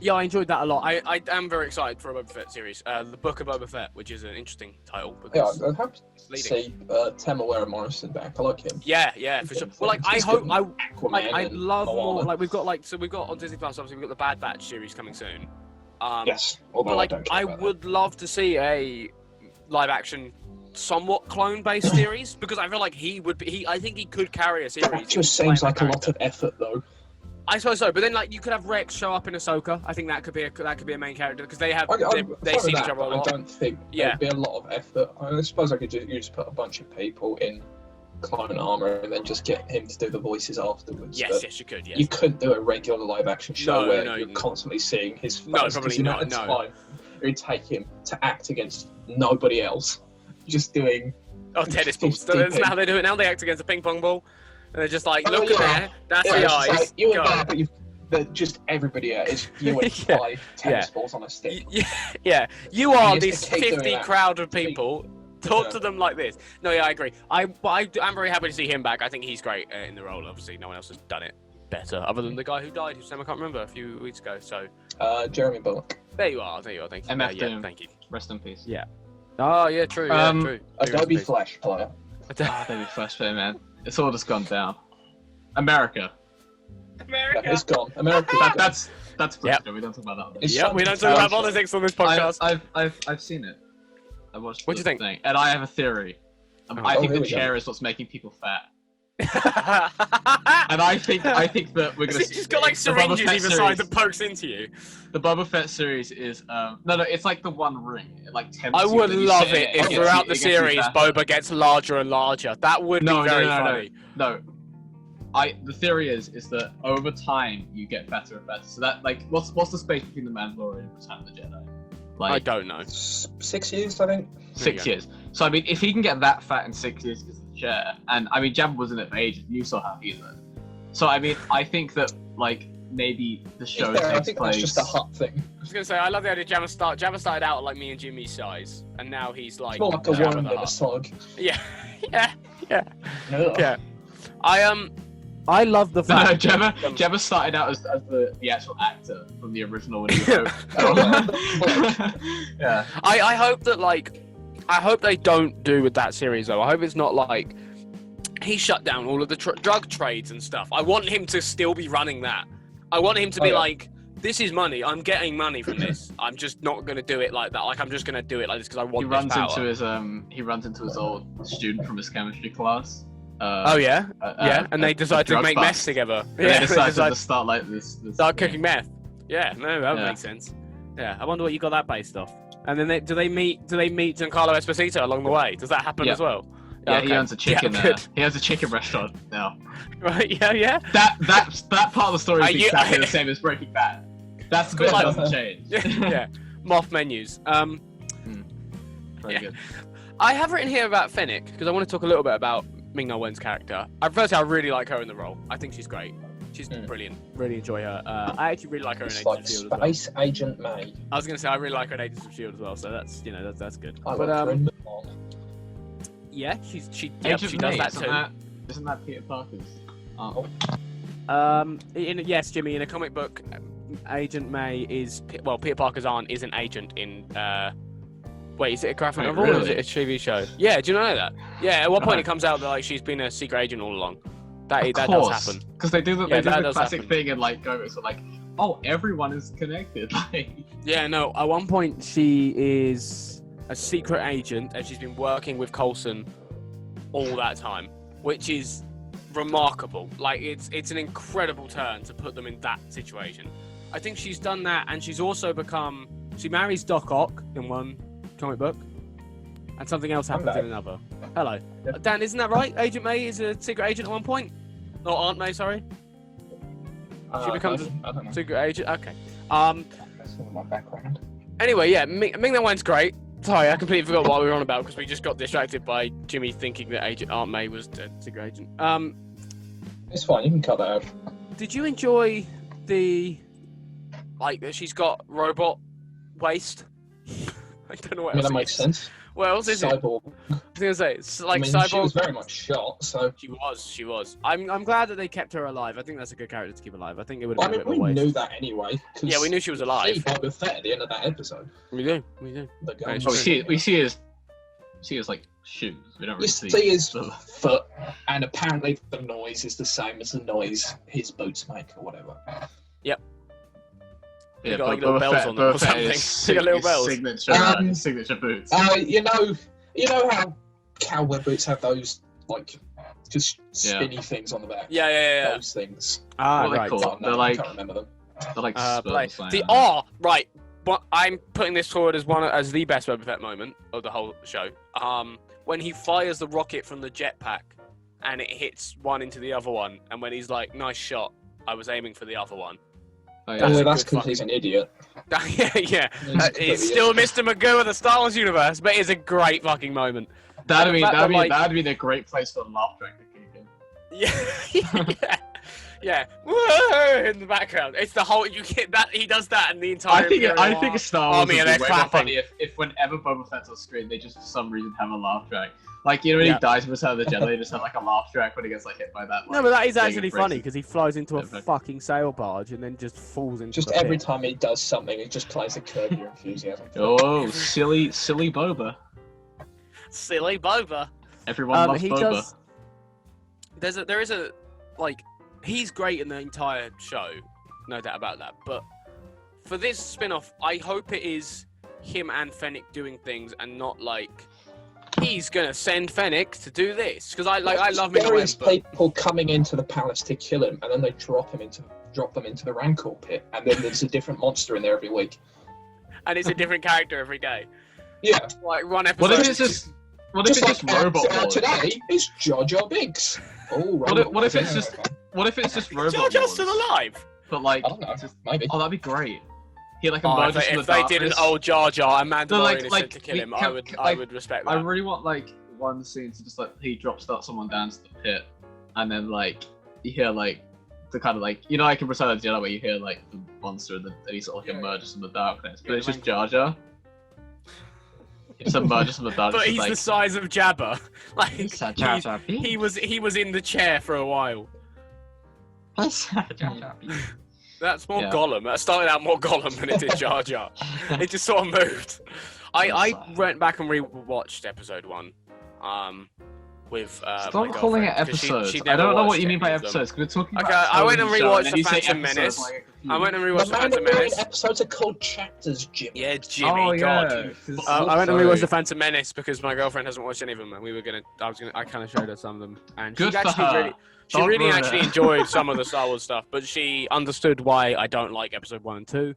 Speaker 5: yeah, I enjoyed that a lot. I am very excited for a Boba Fett series, the Book of Boba Fett, which is an interesting title.
Speaker 2: Yeah, I'd have to see Temuera Morrison back. I like him.
Speaker 5: Yeah, for sure. Well, like I love more. Like we've got on Disney Plus. Obviously, we've got the Bad Batch series coming soon.
Speaker 2: Yes,
Speaker 5: but like I would love to see a live-action, somewhat clone-based series because I feel like I think he could carry a series.
Speaker 2: That just seems like a lot of effort, though.
Speaker 5: I suppose so, but then like you could have Rex show up in Ahsoka. I think that could be a main character because they see each other a lot.
Speaker 2: I don't think there'd be a lot of effort. I suppose I could just put a bunch of people in clone armor and then just get him to do the voices afterwards.
Speaker 5: Yes, you could. Yes.
Speaker 2: You couldn't do a regular live-action show where you're
Speaker 5: no.
Speaker 2: constantly seeing his face.
Speaker 5: No, probably not. No.
Speaker 2: Time it would take him to act against nobody else, just doing.
Speaker 5: Oh, tennis balls. That's how they do it now. They act against a ping pong ball. And they're just like, look at there, that's the eyes.
Speaker 2: Like, you and that, but just everybody else. You and 5 tennis balls on a stick.
Speaker 5: Yeah. You are this 50 crowd of people. Talk to them like this. No, yeah, I agree. I'm very happy to see him back. I think he's great in the role. Obviously, no one else has done it better, other than the guy who died, whose name I can't remember, a few weeks ago. So,
Speaker 2: Jeremy Bullock.
Speaker 5: There you are. Thank you.
Speaker 3: MF Doom.
Speaker 5: Thank you.
Speaker 3: Rest in peace.
Speaker 5: Yeah. Oh yeah, true. True.
Speaker 2: Adobe Flash player.
Speaker 3: Adobe Flash player, man. It's all just gone down. America.
Speaker 2: It's gone. America.
Speaker 3: That's political. We don't talk about that.
Speaker 5: Yeah, we don't talk about politics on this podcast.
Speaker 3: I've seen it. I watched.
Speaker 5: What do you think?
Speaker 3: Thing, and I have a theory. I think the chair is what's making people fat. And I think that we're gonna.
Speaker 5: She's got like syringes either side that pokes into you.
Speaker 3: The Boba Fett series is no, it's like the One Ring. It like tempts
Speaker 5: I would love it if throughout the series
Speaker 3: Boba
Speaker 5: gets larger and larger. That would be very funny.
Speaker 3: No. The theory is that over time you get fatter and fatter. So that like what's the space between the Mandalorian and Return of the Jedi? Like
Speaker 5: I don't know.
Speaker 2: 6 years, I think.
Speaker 3: 6 years. So I mean, if he can get that fat in 6 years because of the chair, and I mean, Jabba wasn't it for ages, and you saw how he lived. So I mean, I think that like maybe the show takes place.
Speaker 2: I think that's just a Hutt thing.
Speaker 5: I was gonna say I love the idea. Jabba started out like me and Jimmy's size, and now he's like.
Speaker 2: It's more like a worm than a slug.
Speaker 5: Yeah. I love the fact.
Speaker 3: No, Jabba started out as the actual actor from the original. When he was yeah.
Speaker 5: I hope that I hope they don't do with that series though. I hope it's not like he shut down all of the drug trades and stuff. I want him to still be running that. I want him to be like, this is money. I'm getting money from this. I'm just not gonna do it like that. Like I'm just gonna do it like this because I want. He runs
Speaker 3: into his old student from his chemistry class.
Speaker 5: And they decide to make meth together.
Speaker 3: They decide to start like this.
Speaker 5: Start cooking meth. Yeah, no, that would make sense. Yeah, I wonder what you got that based off. And then do they meet Giancarlo Esposito along the way? Does that happen as well?
Speaker 3: Yeah, okay. He owns a chicken. He has a chicken restaurant now.
Speaker 5: Right? Yeah.
Speaker 3: That part of the story is exactly the same as Breaking Bad. That's the bit that doesn't change.
Speaker 5: Yeah, moth menus.
Speaker 3: Very good.
Speaker 5: I have written here about Fennec because I want to talk a little bit about Ming-Na Wen's character. Firstly, I really like her in the role. I think she's great. She's brilliant. Really enjoy her. I actually really like her in Agents of S.H.I.E.L.D. as well.
Speaker 2: Space Agent May.
Speaker 5: I was going to say I really like her in Agents of S.H.I.E.L.D. as well. So that's that's good.
Speaker 2: I like her in
Speaker 5: yeah, she does that too.
Speaker 3: Isn't that Peter Parker's?
Speaker 5: Yes, Jimmy. In a comic book, Agent May is Peter Parker's aunt is an agent in Wait, is it a graphic
Speaker 3: Wait,
Speaker 5: novel or is
Speaker 3: really?
Speaker 5: it a TV show? Yeah, do you know that? Yeah, at one point it comes out that like she's been a secret agent all along. That does happen.
Speaker 3: Because they do the,
Speaker 5: Yeah,
Speaker 3: they do
Speaker 5: that
Speaker 3: the
Speaker 5: does
Speaker 3: classic
Speaker 5: happen.
Speaker 3: thing and like go so like, oh, everyone is connected. Like,
Speaker 5: Yeah, no. At one point she is a secret agent and she's been working with Coulson all that time, which is remarkable. Like it's an incredible turn to put them in that situation. I think she's done that, and she's also become. She marries Doc Ock in one comic book, and something else happens in another. Hello, Dan. Isn't that right? Agent May is a secret agent at one point. Or Aunt May, sorry. She becomes
Speaker 2: I don't know.
Speaker 5: a secret agent. Okay.
Speaker 2: That's all my background.
Speaker 5: Anyway, yeah, Ming That One's great. Sorry, I completely forgot what we were on about because we just got distracted by Jimmy thinking that Aunt May was a secret agent.
Speaker 2: It's fine. You can cut that out.
Speaker 5: Did you enjoy the that she's got robot waist? I don't know what
Speaker 2: I mean,
Speaker 5: else
Speaker 2: that
Speaker 5: it
Speaker 2: makes
Speaker 5: is.
Speaker 2: sense.
Speaker 5: What else is it?
Speaker 2: Cyborg.
Speaker 5: I was gonna say it's like
Speaker 2: I mean,
Speaker 5: Cyborg.
Speaker 2: she was very much shot, so.
Speaker 5: She was. I'm glad that they kept her alive. I think that's a good character to keep alive. I think it would
Speaker 2: Well,
Speaker 5: have
Speaker 2: I
Speaker 5: been
Speaker 2: mean,
Speaker 5: a bit of a
Speaker 2: we
Speaker 5: waste.
Speaker 2: knew that anyway.
Speaker 5: Yeah, we knew she was alive.
Speaker 2: See Boba Fett at the end of that episode.
Speaker 5: We do.
Speaker 2: The gun.
Speaker 5: Right,
Speaker 3: oh, we see his like shoes. We don't
Speaker 2: You
Speaker 3: really
Speaker 2: see his
Speaker 3: the-
Speaker 2: foot, and apparently the noise is the same as the noise his boots make, or whatever.
Speaker 5: They got,
Speaker 3: but
Speaker 5: like, little
Speaker 3: Boba
Speaker 5: bells
Speaker 3: Fett-
Speaker 5: on them or
Speaker 3: Boba Fett
Speaker 5: something.
Speaker 3: is
Speaker 5: They got little
Speaker 3: his
Speaker 5: bells.
Speaker 3: Signature boots.
Speaker 2: You know how cowboy boots have those like just spinny things on the back.
Speaker 5: Yeah.
Speaker 2: Those things.
Speaker 5: Ah,
Speaker 3: What are they
Speaker 5: right.
Speaker 3: called?
Speaker 2: Oh, no,
Speaker 3: They're
Speaker 2: I
Speaker 3: like
Speaker 2: can't remember them.
Speaker 3: they're like
Speaker 5: Blade.
Speaker 3: spurs,
Speaker 5: Right. What I'm putting this forward as the best Boba Fett moment of the whole show. When he fires the rocket from the jetpack and it hits one into the other one, and when he's like, "Nice shot, I was aiming for the other one."
Speaker 3: Oh,
Speaker 5: That's a
Speaker 2: That's
Speaker 5: good
Speaker 2: because he's an idiot.
Speaker 5: yeah.
Speaker 2: completely
Speaker 5: He's still Mr. Magoo of the Star Wars universe, but it's a great fucking moment.
Speaker 3: That'd be
Speaker 5: like-
Speaker 3: that'd be a great place for the laugh track to kick in.
Speaker 5: Yeah. Whoa! In the background, it's the whole. You get that he does that, and the entire.
Speaker 3: I think Star Wars
Speaker 5: Army
Speaker 3: would
Speaker 5: and
Speaker 3: be
Speaker 5: they're
Speaker 3: way more
Speaker 5: clapping.
Speaker 3: funny if whenever Boba Fett's on screen, they just for some reason have a laugh track. Like when
Speaker 5: Yeah.
Speaker 3: he dies in Return of the Jedi, they just have like a laugh track when he gets like hit by that. Like,
Speaker 5: No, but that is
Speaker 3: thing
Speaker 5: actually
Speaker 3: and breaks
Speaker 5: funny
Speaker 3: his-
Speaker 5: because he flies into a
Speaker 3: Yeah,
Speaker 5: fucking sail barge and then just falls into
Speaker 2: Just
Speaker 5: the
Speaker 2: every
Speaker 5: pit.
Speaker 2: time he does something, it just plays a Curb Your Enthusiasm.
Speaker 3: Oh, silly Boba!
Speaker 5: Silly Boba.
Speaker 3: Everyone loves
Speaker 5: he
Speaker 3: Boba.
Speaker 5: does. There is a he's great in the entire show, no doubt about that. But for this spin-off, I hope it is him and Fennec doing things and not like he's gonna send Fennec to do this because I love Ming-Na Wen,
Speaker 2: various
Speaker 5: but
Speaker 2: people coming into the palace to kill him, and then they drop them into the Rancor pit, and then there's a different monster in there every week.
Speaker 5: and it's a different character every day.
Speaker 2: Yeah.
Speaker 5: Like one episode.
Speaker 3: What if it's just robot wars?
Speaker 2: today, it's Jar Jar Binks. Oh,
Speaker 3: What if it's just robot
Speaker 5: Jar Jar's
Speaker 3: wars?
Speaker 5: still alive?
Speaker 3: But like,
Speaker 2: I don't know. Maybe.
Speaker 3: oh, that'd be great. He like
Speaker 5: Oh,
Speaker 3: emerges from
Speaker 5: if
Speaker 3: the
Speaker 5: they
Speaker 3: darkness.
Speaker 5: did an old Jar Jar and Mandalorian
Speaker 3: like-
Speaker 5: is sent
Speaker 3: like,
Speaker 5: to kill
Speaker 3: we
Speaker 5: him,
Speaker 3: can-
Speaker 5: I
Speaker 3: like,
Speaker 5: would respect that.
Speaker 3: I really want like one scene to just like he drops someone down to the pit, and then like you hear like the kind of like like in Return of the Jedi where you hear like the monster and he sort of like emerges from the darkness, but
Speaker 5: Yeah,
Speaker 3: it's just Jar Jar. He just emerges from the darkness.
Speaker 5: But he's
Speaker 3: like,
Speaker 5: the size of Jabba. Like
Speaker 3: "It's a Jar Jar Binks."
Speaker 5: he was in the chair for a while.
Speaker 3: It's a Jar Jar Binks.
Speaker 5: That's more
Speaker 3: Yeah.
Speaker 5: Gollum. That started out more Gollum than it did Jar Jar. It just sort of moved. I went back and rewatched episode 1. With my
Speaker 3: Stop calling it
Speaker 5: girlfriend, 'cause
Speaker 3: episodes.
Speaker 5: she
Speaker 3: I
Speaker 5: never
Speaker 3: don't know what
Speaker 5: watched
Speaker 3: you mean by
Speaker 5: any of them.
Speaker 3: episodes. 'Cause we're talking
Speaker 5: Okay,
Speaker 3: about
Speaker 5: I went and
Speaker 3: television show,
Speaker 5: rewatched
Speaker 3: then
Speaker 5: The
Speaker 3: you say
Speaker 5: Phantom
Speaker 3: episodes,
Speaker 5: Menace.
Speaker 3: and I get confused.
Speaker 5: I went and
Speaker 2: The
Speaker 5: rewatched The Phantom
Speaker 2: Mandalorian
Speaker 5: Menace.
Speaker 2: episodes are called chapters, Jim.
Speaker 5: Yeah, Jimmy,
Speaker 3: Oh,
Speaker 5: God.
Speaker 3: yeah, 'cause-
Speaker 5: I went and
Speaker 3: sorry.
Speaker 5: rewatched The Phantom Menace because my girlfriend hasn't watched any of them, and I kind of showed her some of them, and
Speaker 3: Good
Speaker 5: she
Speaker 3: for
Speaker 5: actually
Speaker 3: her.
Speaker 5: really, she
Speaker 3: Don't
Speaker 5: really
Speaker 3: ruin
Speaker 5: actually
Speaker 3: it.
Speaker 5: enjoyed some of the Star Wars stuff, but she understood why I don't like episode 1 and 2,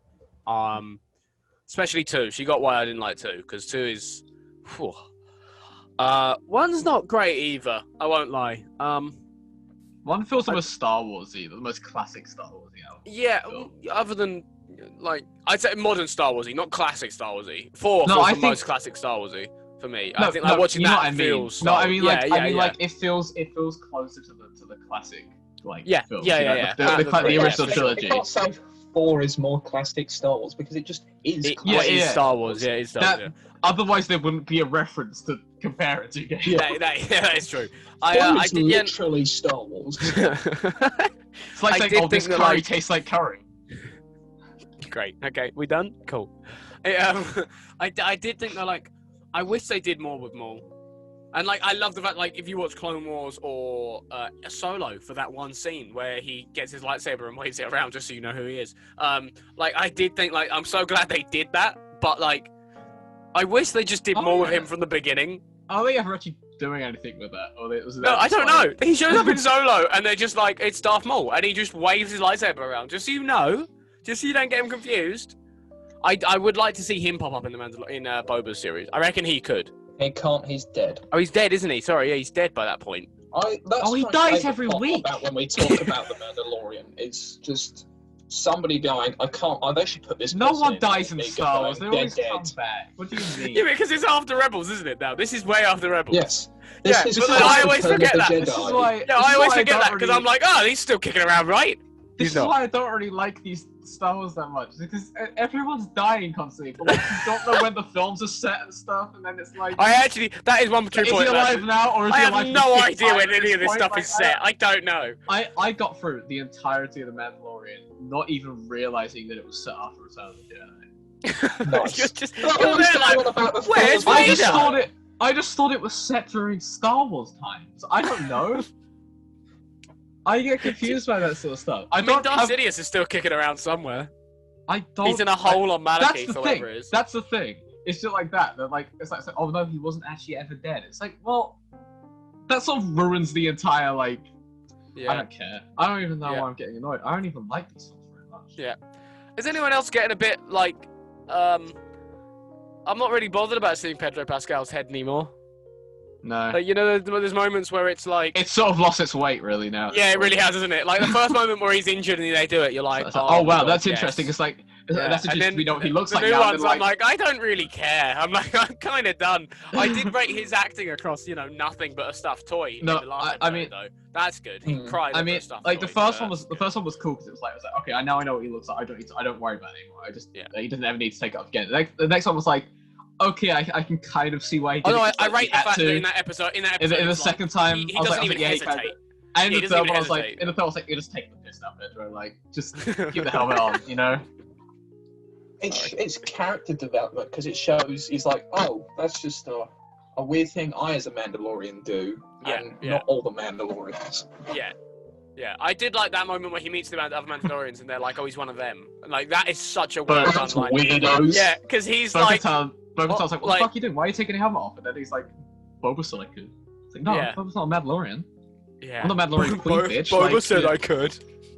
Speaker 5: especially 2. She got why I didn't like 2 because 2 is, whew. 1's not great either. I won't lie.
Speaker 3: One feels the most Star Warsy, the most classic Star Warsy out.
Speaker 5: Yeah,
Speaker 3: Cool.
Speaker 5: other than like I'd say modern Star Warsy, not classic Star Warsy. 4
Speaker 3: No,
Speaker 5: feels
Speaker 3: I
Speaker 5: the
Speaker 3: think-
Speaker 5: most classic Star Warsy for me.
Speaker 3: No,
Speaker 5: I think like watching
Speaker 3: you know
Speaker 5: that
Speaker 3: what I mean.
Speaker 5: feels.
Speaker 3: No, I mean like
Speaker 5: yeah, yeah.
Speaker 3: like it feels closer to the classic like
Speaker 5: Yeah,
Speaker 3: films,
Speaker 5: yeah,
Speaker 3: you know,
Speaker 5: yeah,
Speaker 3: the,
Speaker 5: yeah.
Speaker 3: the, the
Speaker 5: Yeah,
Speaker 3: original
Speaker 5: for sure.
Speaker 3: trilogy.
Speaker 2: You can't say 4 is more classic Star Wars because it just is.
Speaker 5: It,
Speaker 2: classic.
Speaker 5: it is
Speaker 3: yeah.
Speaker 5: Star Wars. Yeah, it's Star
Speaker 3: That-
Speaker 5: Wars.
Speaker 3: Otherwise, there wouldn't be a reference to compare it to.
Speaker 5: Yeah, that is true.
Speaker 2: 4
Speaker 5: I
Speaker 2: is
Speaker 5: did. Yeah.
Speaker 2: literally Star Wars.
Speaker 3: It's like
Speaker 5: I
Speaker 3: saying,
Speaker 5: did
Speaker 3: "Oh, this
Speaker 5: think
Speaker 3: curry
Speaker 5: that, like-
Speaker 3: tastes like curry."
Speaker 5: Great. Okay, we done? Cool. I did think that like I wish they did more with Maul. And like, I love the fact, like, if you watch Clone Wars or Solo for that one scene where he gets his lightsaber and waves it around just so you know who he is. Like, I did think, like, I'm so glad they did that, but like, I wish they just did more with him from the beginning.
Speaker 3: Are they ever actually doing anything with that? Or was
Speaker 5: No, I don't know. He shows up in Solo, and they're just like, it's Darth Maul, and he just waves his lightsaber around, just so you know, just so you don't get him confused. I would like to see him pop up in Boba's series. I reckon he could.
Speaker 2: He can't. He's dead.
Speaker 5: Oh, he's dead, isn't he? Sorry, yeah, he's dead by that point.
Speaker 3: He dies every week.
Speaker 2: About when we talk about the Mandalorian, it's just somebody dying. I've actually put this.
Speaker 3: No one dies in Star Wars. They always come back. What do you mean?
Speaker 5: Yeah, because it's after Rebels, isn't it? Now this is way after Rebels.
Speaker 2: Yes.
Speaker 5: But I always forget that.
Speaker 3: This is why.
Speaker 5: Yeah, I always forget that because I'm like, oh, he's still kicking around, right?
Speaker 3: This is why I don't really like these Star Wars that much, because everyone's dying constantly, but like, you don't know when the films are set and stuff, and then it's like...
Speaker 5: that is one true point.
Speaker 3: Is he alive now, or is
Speaker 5: I
Speaker 3: he
Speaker 5: have
Speaker 3: alive
Speaker 5: no idea when any of this stuff is set. I don't know.
Speaker 3: I got through the entirety of The Mandalorian, not even realizing that it was set after Return of the Jedi.
Speaker 2: Nice.
Speaker 5: you're there like, where's Vader?
Speaker 3: I just thought it was set during Star Wars times. I don't know. I get confused by that sort of stuff.
Speaker 5: I mean, Darth Sidious is still kicking around somewhere.
Speaker 3: I don't.
Speaker 5: He's in a hole on Malachite, or whatever it is.
Speaker 3: That's the thing. It's just like that. That like it's like, oh no, he wasn't actually ever dead. It's like, well, that sort of ruins the entire like. Yeah. I don't care. I don't even know why I'm getting annoyed. I don't even like these songs very much.
Speaker 5: Yeah. Is anyone else getting a bit like, I'm not really bothered about seeing Pedro Pascal's head anymore.
Speaker 3: No.
Speaker 5: Like, you know, there's moments where it's like...
Speaker 3: It's sort of lost its weight, really, now.
Speaker 5: Yeah, it really has, isn't it? Like, the first moment where he's injured and they do it, you're like,
Speaker 3: oh wow, God, that's interesting. It's like, that's interesting. We know what he looks like
Speaker 5: now. The new ones,
Speaker 3: I'm
Speaker 5: like, I don't really care. I'm like, I'm kind of done. I did rate his acting across, you know, nothing but a stuffed toy.
Speaker 3: No,
Speaker 5: in the last
Speaker 3: I mean...
Speaker 5: though. That's good. He cried.
Speaker 3: I mean, like, the first one was cool, because it was like, okay, I know what he looks like. I don't worry about it anymore. He doesn't ever need to take it up again. The next one was like, okay, I can kind of see why he did it.
Speaker 5: I rate the fact that in that episode,
Speaker 3: in the second time,
Speaker 5: he doesn't even hesitate.
Speaker 3: And in the third one, I was like, you just take the piss out, Pedro. Like, just keep the helmet on, you know?
Speaker 2: It's character development, because it shows he's like, oh, that's just a weird thing I, as a Mandalorian, do, and not all the Mandalorians.
Speaker 5: Yeah, I did like that moment where he meets the other Mandalorians and they're like, oh, he's one of them. Like, that is such a well done line.
Speaker 2: Weirdos.
Speaker 5: Yeah, because he's like...
Speaker 3: Bo-Katan's like, what the fuck are you doing? Why are you taking your helmet off? And then he's like, Boba said I could. It's like, no, Boba's not a Mandalorian.
Speaker 5: Yeah.
Speaker 3: I'm not a Mandalorian queen, bitch.
Speaker 5: Boba said I could.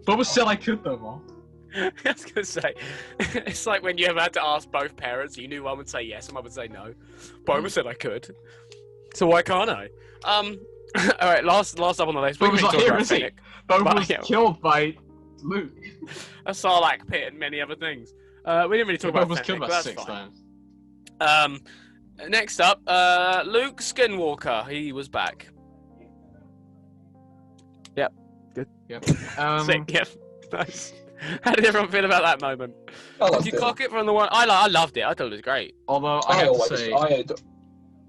Speaker 3: Boba said I could, though, Mom.
Speaker 5: I was going to say, it's like when you ever had to ask both parents, you knew one would say yes and one would say no. Boba said I could. So why can't I? Alright, last up on the list.
Speaker 3: Boba's not here, is he? Boba was killed by Luke.
Speaker 5: A Sarlacc pit and many other things. We didn't really talk about
Speaker 3: Boba was killed about 6 times.
Speaker 5: Next up, Luke Skywalker. He was back. Yep. Good.
Speaker 3: Yep.
Speaker 5: Sick. Yep. Nice. How did everyone feel about that moment? Did you clock it from the one? I loved it. I thought it was great.
Speaker 3: Although I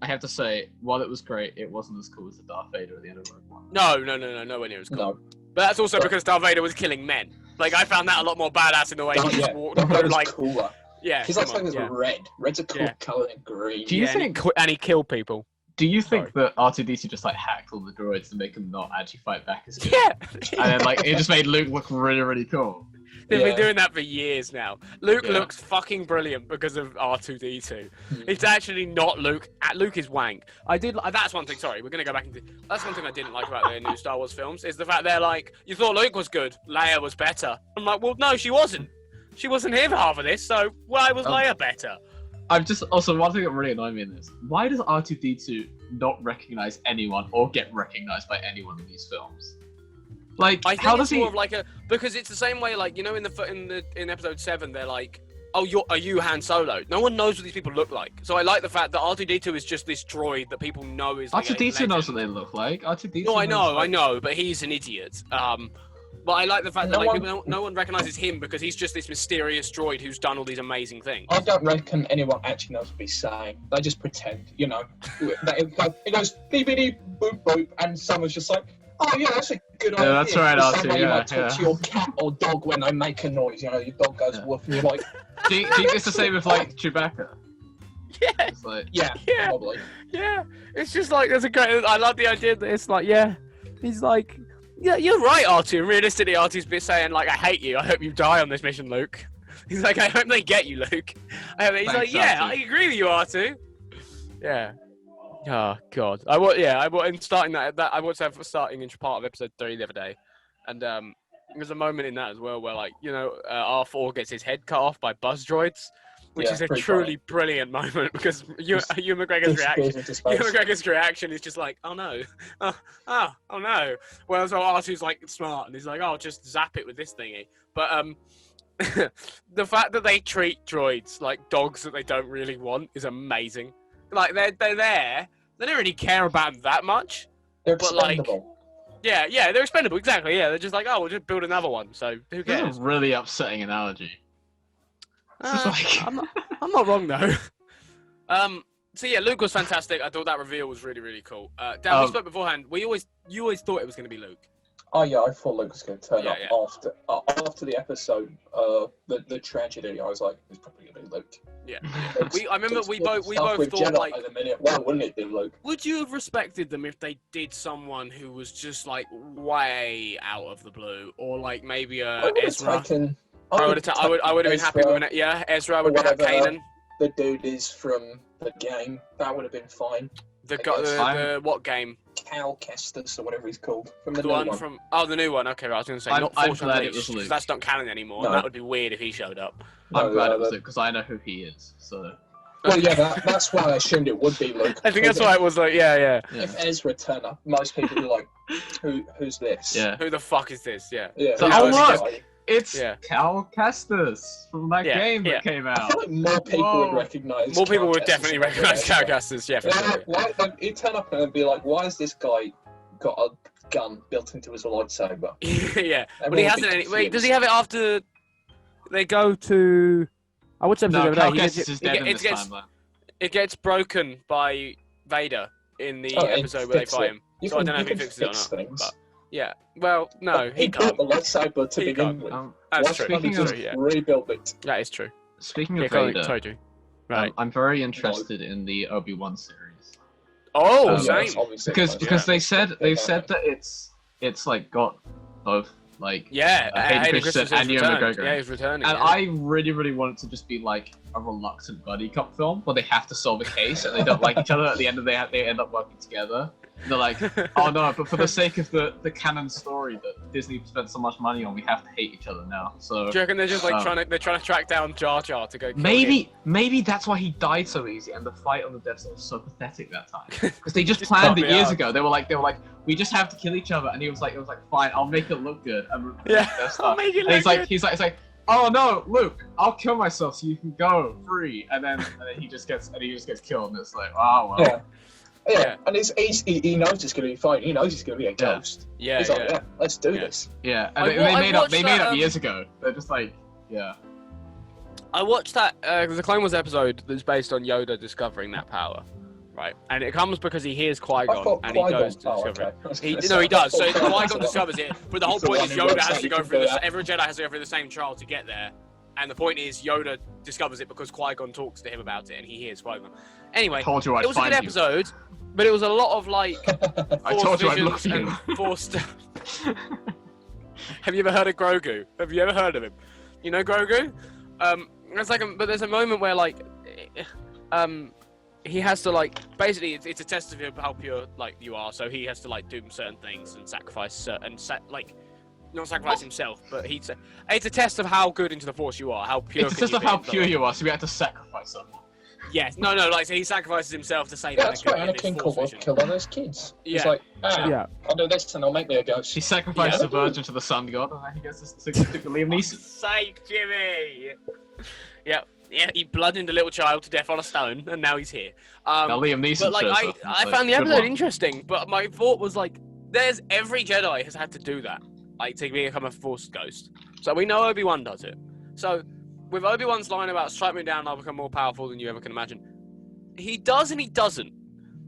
Speaker 3: have to say, while it was great, it wasn't as cool as the Darth Vader at the end of Rogue One.
Speaker 5: No, nowhere near as cool. No. But that's also because Darth Vader was killing men. Like, I found that a lot more badass in the way he just walked.
Speaker 2: Like, cooler.
Speaker 5: Yeah,
Speaker 2: his like was red. Red's a cool color than green.
Speaker 3: Do you think?
Speaker 5: And he killed people.
Speaker 3: Do you think that R2-D2 just like hacked all the droids to make them not actually fight back as good?
Speaker 5: Yeah.
Speaker 3: And then like it just made Luke look really, really cool.
Speaker 5: They've been doing that for years now. Luke looks fucking brilliant because of R2-D2. It's actually not Luke. Luke is wank. That's one thing. Sorry, we're gonna go back into. That's one thing I didn't like about the new Star Wars films is the fact they're like, you thought Luke was good, Leia was better. I'm like, well, no, she wasn't. She wasn't here for half of this, so why was Leia better?
Speaker 3: I've just also one thing that really annoyed me in this. Why does R2-D2 not recognize anyone or get recognized by anyone in these films? Like,
Speaker 5: I think
Speaker 3: how does
Speaker 5: it's more of like because it's the same way. Like, you know, in episode 7, they're like, "Oh, are you Han Solo?" No one knows what these people look like. So I like the fact that R2-D2 is just this droid that people know is. Like
Speaker 3: R2-D2 knows what they look like. R2-D2.
Speaker 5: No, I know, but he's an idiot. But I like the fact that no one recognizes him because he's just this mysterious droid who's done all these amazing things.
Speaker 2: I don't reckon anyone actually knows what he's saying. They just pretend, you know. It goes beep beep boop boop, and someone's just like, "Oh yeah, that's a good idea."
Speaker 3: Yeah, that's right, R2.
Speaker 2: You might talk to your cat or dog when they make a noise. You know, your dog goes woof, and you're like.
Speaker 3: Do you think it's the same with like Chewbacca?
Speaker 5: Yeah.
Speaker 3: It's like,
Speaker 2: Yeah,
Speaker 5: Yeah.
Speaker 2: probably.
Speaker 5: Yeah, it's just like there's a great. I love the idea that it's like, yeah, he's like, yeah, you're right, R2. Realistically, R2's been saying like, I hate you. I hope you die on this mission, Luke. He's like, I hope they get you, Luke. He's
Speaker 3: Thanks,
Speaker 5: like, yeah,
Speaker 3: R2.
Speaker 5: I agree with you, R2. Yeah. Oh God, I watched starting that I watched that starting in part of episode 3 the other day, and there's a moment in that as well where like R4 gets his head cut off by buzz droids. Which
Speaker 2: Yeah,
Speaker 5: is a
Speaker 2: pretty
Speaker 5: truly brilliant moment because Ewan McGregor's reaction is just like, oh no, oh no. Whereas R2's like smart and he's like, oh, just zap it with this thingy. But the fact that they treat droids like dogs that they don't really want is amazing. Like they're there, they don't really care about them that much.
Speaker 2: They're
Speaker 5: But, like,
Speaker 2: expendable.
Speaker 5: Yeah, they're expendable, exactly. Yeah, they're just like, oh, we'll just build another one. So who
Speaker 3: This
Speaker 5: cares?
Speaker 3: is a really upsetting analogy. It's just like...
Speaker 5: I'm not wrong though. So yeah, Luke was fantastic. I thought that reveal was really, really cool. Dan, we spoke beforehand. You always thought it was going to be Luke.
Speaker 2: Oh yeah, I thought Luke was going to turn
Speaker 5: Yeah,
Speaker 2: up after the episode. The tragedy. I was like, it's probably going to be Luke.
Speaker 5: Yeah.
Speaker 2: It's-
Speaker 5: I remember
Speaker 2: it's
Speaker 5: we
Speaker 2: with
Speaker 5: both
Speaker 2: stuff with
Speaker 5: thought
Speaker 2: Jedi
Speaker 5: like,
Speaker 2: at the minute. Why wouldn't it be Luke?
Speaker 5: would you have respected them if they did someone who was just like way out of the blue, or like maybe
Speaker 2: I would have
Speaker 5: Ezra?
Speaker 2: taken.
Speaker 5: I would have been happy with it. Yeah, Ezra would have been
Speaker 2: whatever.
Speaker 5: Kanan.
Speaker 2: The dude is from the game. That would have been fine.
Speaker 5: The what game?
Speaker 2: Cal Kestis or whatever he's called from the
Speaker 5: The
Speaker 2: new
Speaker 5: one
Speaker 2: one.
Speaker 5: from the new one. Okay, right, I was going to say
Speaker 3: I'm
Speaker 5: not
Speaker 3: glad
Speaker 5: Force
Speaker 3: it was
Speaker 5: Unleashed, 'cause
Speaker 3: Luke.
Speaker 5: that's not canon anymore.
Speaker 2: No.
Speaker 5: And that would be weird if he showed up.
Speaker 3: I'm glad it was
Speaker 2: the-
Speaker 3: Luke because I know who he is. So
Speaker 2: Well, yeah, that's why I assumed it would be Luke.
Speaker 5: I think that's why it was like, yeah.
Speaker 2: If Ezra turned up, most people would be like, who's this?
Speaker 3: yeah,
Speaker 5: Who the fuck is this? Yeah.
Speaker 2: Yeah.
Speaker 3: So,
Speaker 2: who's
Speaker 3: oh,
Speaker 2: this
Speaker 3: look!
Speaker 2: guy?
Speaker 3: it's
Speaker 5: Yeah.
Speaker 3: Cal Kestis from that
Speaker 5: Yeah,
Speaker 3: game that
Speaker 5: yeah.
Speaker 3: came
Speaker 2: I
Speaker 3: out.
Speaker 2: feel like more people
Speaker 3: Whoa.
Speaker 2: would recognise.
Speaker 5: More people would
Speaker 2: Cal Kestis
Speaker 5: definitely
Speaker 2: than
Speaker 5: recognise
Speaker 2: Ezra.
Speaker 5: Carcasses, yeah, for sure.
Speaker 2: Why, like, he'd turn up and be like, why has this guy got a gun built into his lightsaber?
Speaker 5: Yeah. But
Speaker 2: Everyone
Speaker 5: he
Speaker 2: would
Speaker 5: hasn't
Speaker 2: be
Speaker 5: any. Wait, does he
Speaker 2: confused.
Speaker 5: have it after they go to? I watched episode
Speaker 3: No,
Speaker 5: the
Speaker 3: Cal
Speaker 5: other day.
Speaker 3: Kestis is dead in this timeline.
Speaker 5: It gets broken by Vader in the
Speaker 2: Oh, it
Speaker 5: episode where they
Speaker 2: fixed
Speaker 5: fight
Speaker 2: it.
Speaker 5: him.
Speaker 2: You
Speaker 5: So I
Speaker 2: can-
Speaker 5: don't know
Speaker 2: you
Speaker 5: if he
Speaker 2: can
Speaker 5: fixes it or
Speaker 2: fix
Speaker 5: not.
Speaker 2: things.
Speaker 5: But yeah. Well, no, he
Speaker 2: built
Speaker 5: can't.
Speaker 2: the lightsaber to
Speaker 5: He
Speaker 2: begin
Speaker 5: can't.
Speaker 2: with.
Speaker 5: That's
Speaker 2: Why
Speaker 5: true.
Speaker 2: can't he
Speaker 3: Speaking of-
Speaker 2: just
Speaker 5: yeah.
Speaker 2: rebuild it?
Speaker 5: That is true.
Speaker 3: Speaking
Speaker 5: Yeah,
Speaker 3: of
Speaker 5: sorry,
Speaker 3: Vader,
Speaker 5: sorry, Drew. Right.
Speaker 3: I'm very interested in the Obi-Wan series
Speaker 5: Oh,
Speaker 3: yeah,
Speaker 5: same.
Speaker 2: it's obviously
Speaker 3: because
Speaker 2: the most-
Speaker 3: because they said
Speaker 2: Yeah.
Speaker 3: that it's like got both like
Speaker 5: Yeah,
Speaker 3: Hayden
Speaker 5: Hayden
Speaker 3: Christensen's
Speaker 5: Christensen's
Speaker 3: and Ewan
Speaker 5: returned.
Speaker 3: McGregor.
Speaker 5: Yeah, he's returning.
Speaker 3: And
Speaker 5: yeah.
Speaker 3: I really want it to just be like a reluctant buddy cop film where they have to solve a case and they don't like each other. At the end of they end up working together. And they're like, oh no, but for the sake of the canon story that Disney spent so much money on, we have to hate each other now. So
Speaker 5: Do you reckon they're just like
Speaker 3: Um,
Speaker 5: trying to track down Jar Jar to go kill him?
Speaker 3: maybe that's why he died so easy and the fight on the Death Star was so pathetic that time. Because they just
Speaker 5: Just
Speaker 3: planned
Speaker 5: cut
Speaker 3: it
Speaker 5: me
Speaker 3: years
Speaker 5: out.
Speaker 3: ago. They were like, we just have to kill each other, and he was like, fine, I'll make it look good. And
Speaker 5: Yeah,
Speaker 3: Death Star.
Speaker 5: I'll make it
Speaker 3: And he's
Speaker 5: look
Speaker 3: like, he's like, oh no, Luke, I'll kill myself so you can go free. And then he just gets killed, and it's like, oh well.
Speaker 2: Yeah. Yeah,
Speaker 5: Yeah.
Speaker 2: and he knows it's gonna be fine. He knows he's gonna be a ghost.
Speaker 5: Yeah,
Speaker 2: He's like, yeah, let's do
Speaker 5: Yeah.
Speaker 2: this.
Speaker 3: Yeah,
Speaker 5: I
Speaker 3: and
Speaker 5: wa- I
Speaker 3: they made up
Speaker 5: watched that,
Speaker 3: years ago. They're just like, yeah.
Speaker 5: I watched that the Clone Wars episode that's based on Yoda discovering that power, right? And it comes because he hears
Speaker 2: I
Speaker 5: Qui-Gon
Speaker 2: thought
Speaker 5: and he
Speaker 2: Qui-Gon-
Speaker 5: goes to
Speaker 2: oh,
Speaker 5: discover
Speaker 2: okay.
Speaker 5: it.
Speaker 2: I was
Speaker 5: He
Speaker 2: gonna
Speaker 5: no, he
Speaker 2: say,
Speaker 5: does.
Speaker 2: I
Speaker 5: So
Speaker 2: thought
Speaker 5: Qui-Gon discovers it, but the whole
Speaker 2: He's the
Speaker 5: point
Speaker 2: one
Speaker 5: is
Speaker 2: who
Speaker 5: Yoda
Speaker 2: works
Speaker 5: has
Speaker 2: out
Speaker 5: to
Speaker 2: you
Speaker 5: go
Speaker 2: can
Speaker 5: through
Speaker 2: do
Speaker 5: this.
Speaker 2: that.
Speaker 5: Every Jedi has to go through the same trial to get there, and the point is Yoda discovers it because Qui-Gon talks to him about it, and he hears Qui-Gon. Anyway,
Speaker 3: Told you I'd
Speaker 5: it was a good
Speaker 3: find you.
Speaker 5: episode, but it was a lot of like
Speaker 3: I
Speaker 5: Force
Speaker 3: told you I'd
Speaker 5: visions
Speaker 3: look for you.
Speaker 5: and Force stuff. Have you ever heard of Grogu? Have you ever heard of him? You know Grogu? It's like, but there's a moment where like, he has to like basically it's a test of how pure like you are. So he has to like do certain things and sacrifice certain like. Not sacrifice himself, but it's a test of how good into the Force you are, how pure.
Speaker 3: It's a
Speaker 5: can
Speaker 3: test
Speaker 5: you
Speaker 3: of
Speaker 5: be
Speaker 3: how
Speaker 5: into the
Speaker 3: pure
Speaker 5: Force.
Speaker 3: you are, so we had to sacrifice someone.
Speaker 5: Yes, no, like so he sacrifices himself to save
Speaker 2: Yeah, that's
Speaker 5: Anakin
Speaker 2: why
Speaker 5: in his
Speaker 2: Anakin
Speaker 5: Force vision.
Speaker 2: killed all those kids. He's
Speaker 5: Yeah.
Speaker 2: like,
Speaker 5: Yeah.
Speaker 2: I'll do this and they'll make me a ghost.
Speaker 3: She sacrificed
Speaker 5: Yeah.
Speaker 3: the virgin to the sun god, and then he gets to Liam Neeson.
Speaker 5: Sake, Jimmy. Yeah, he bludgeoned a little child to death on a stone, and now he's here.
Speaker 3: Now Liam Neeson
Speaker 5: But like,
Speaker 3: shows up.
Speaker 5: I
Speaker 3: It's
Speaker 5: found the
Speaker 3: good
Speaker 5: episode
Speaker 3: one.
Speaker 5: interesting, but my thought was like, there's every Jedi has had to do that, like to become a Force ghost. So we know Obi-Wan does it. So with Obi-Wan's line about "strike me down, I'll become more powerful than you ever can imagine," he does and he doesn't,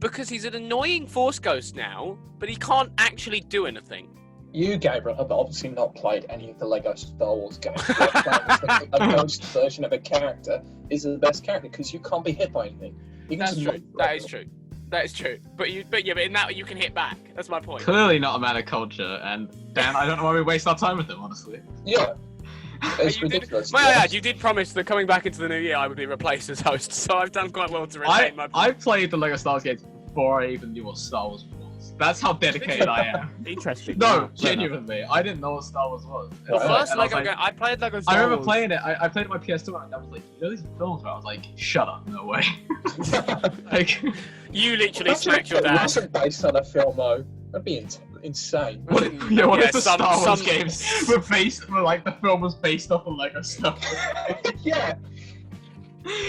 Speaker 5: because he's an annoying Force ghost now, but he can't actually do anything.
Speaker 2: You, Gabriel, have obviously not played any of the Lego Star Wars games. A ghost version of a character is the best character because you can't be hit by anything.
Speaker 5: That's true. That is true. That is true. But in that you can hit back. That's my point.
Speaker 3: Clearly not a man of culture, and Dan, I don't know why we waste our time with him, honestly.
Speaker 2: Yeah. It's ridiculous.
Speaker 5: May I add, you did promise that coming back into the new year I would be replaced as host, so I've done quite well to retain my.
Speaker 3: I played the Lego Star Wars games before I even knew what Star Wars was. That's how dedicated I am.
Speaker 5: Interesting.
Speaker 3: No, genuinely, I didn't know what Star Wars was.
Speaker 5: The first Lego game, I played Lego Star Wars.
Speaker 3: I remember playing it. I played it on my PS2 and I was like, you know these films? I was like, shut up, no way. Like,
Speaker 5: you literally smacked your dad.
Speaker 2: It wasn't based on a film, though. That'd be insane.
Speaker 3: What if the Star Wars games were like the film was based off of Lego stuff?
Speaker 2: Yeah.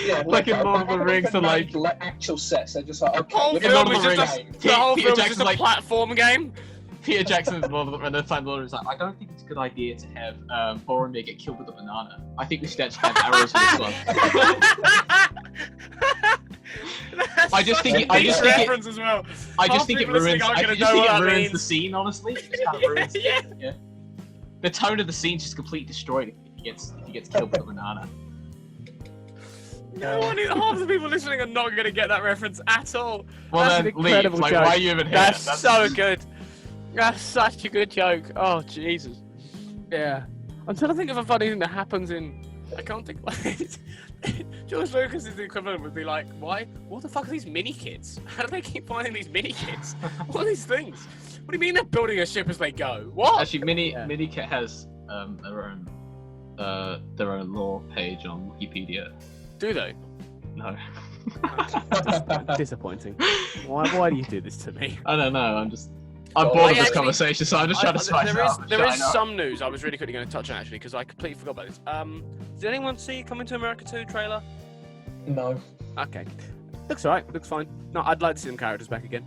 Speaker 2: Yeah,
Speaker 3: like in Lord of the Rings, and like
Speaker 2: actual sets. They're just like,
Speaker 5: the whole
Speaker 2: okay,
Speaker 5: film is just a platform game.
Speaker 3: Peter Jackson's Lord of the Rings, was like, I don't think it's a good idea to have Boromir get killed with a banana. I think we should actually have arrows with this one. I just think it ruins the scene. Honestly, it just kind of ruins. Yeah. The tone of the scene's just completely destroyed if he gets killed with a banana.
Speaker 5: No one, half the people listening are not going to get that reference at all.
Speaker 3: Well,
Speaker 5: that's
Speaker 3: then
Speaker 5: an incredible
Speaker 3: leave. Like,
Speaker 5: joke.
Speaker 3: why are you even here?
Speaker 5: That's so good. That's such a good joke. Oh, Jesus. Yeah. I'm trying to think of a funny thing that happens in... I can't think... George Lucas is the equivalent would be like, why? What the fuck are these mini-kits? How do they keep finding these mini-kits? What are these things? What do you mean they're building a ship as they go? What?
Speaker 3: Actually, Mini-Kit has their own lore page on Wikipedia.
Speaker 5: Do they?
Speaker 3: No.
Speaker 5: Disappointing. Why do you do this to me?
Speaker 3: I don't know. I'm bored of this conversation, so I'm just trying to spice it up.
Speaker 5: There is some news I was really quickly going to touch on actually because I completely forgot about this. Did anyone see Coming to America 2 trailer?
Speaker 2: No.
Speaker 5: Okay. Looks alright. Looks fine. No, I'd like to see them characters back again.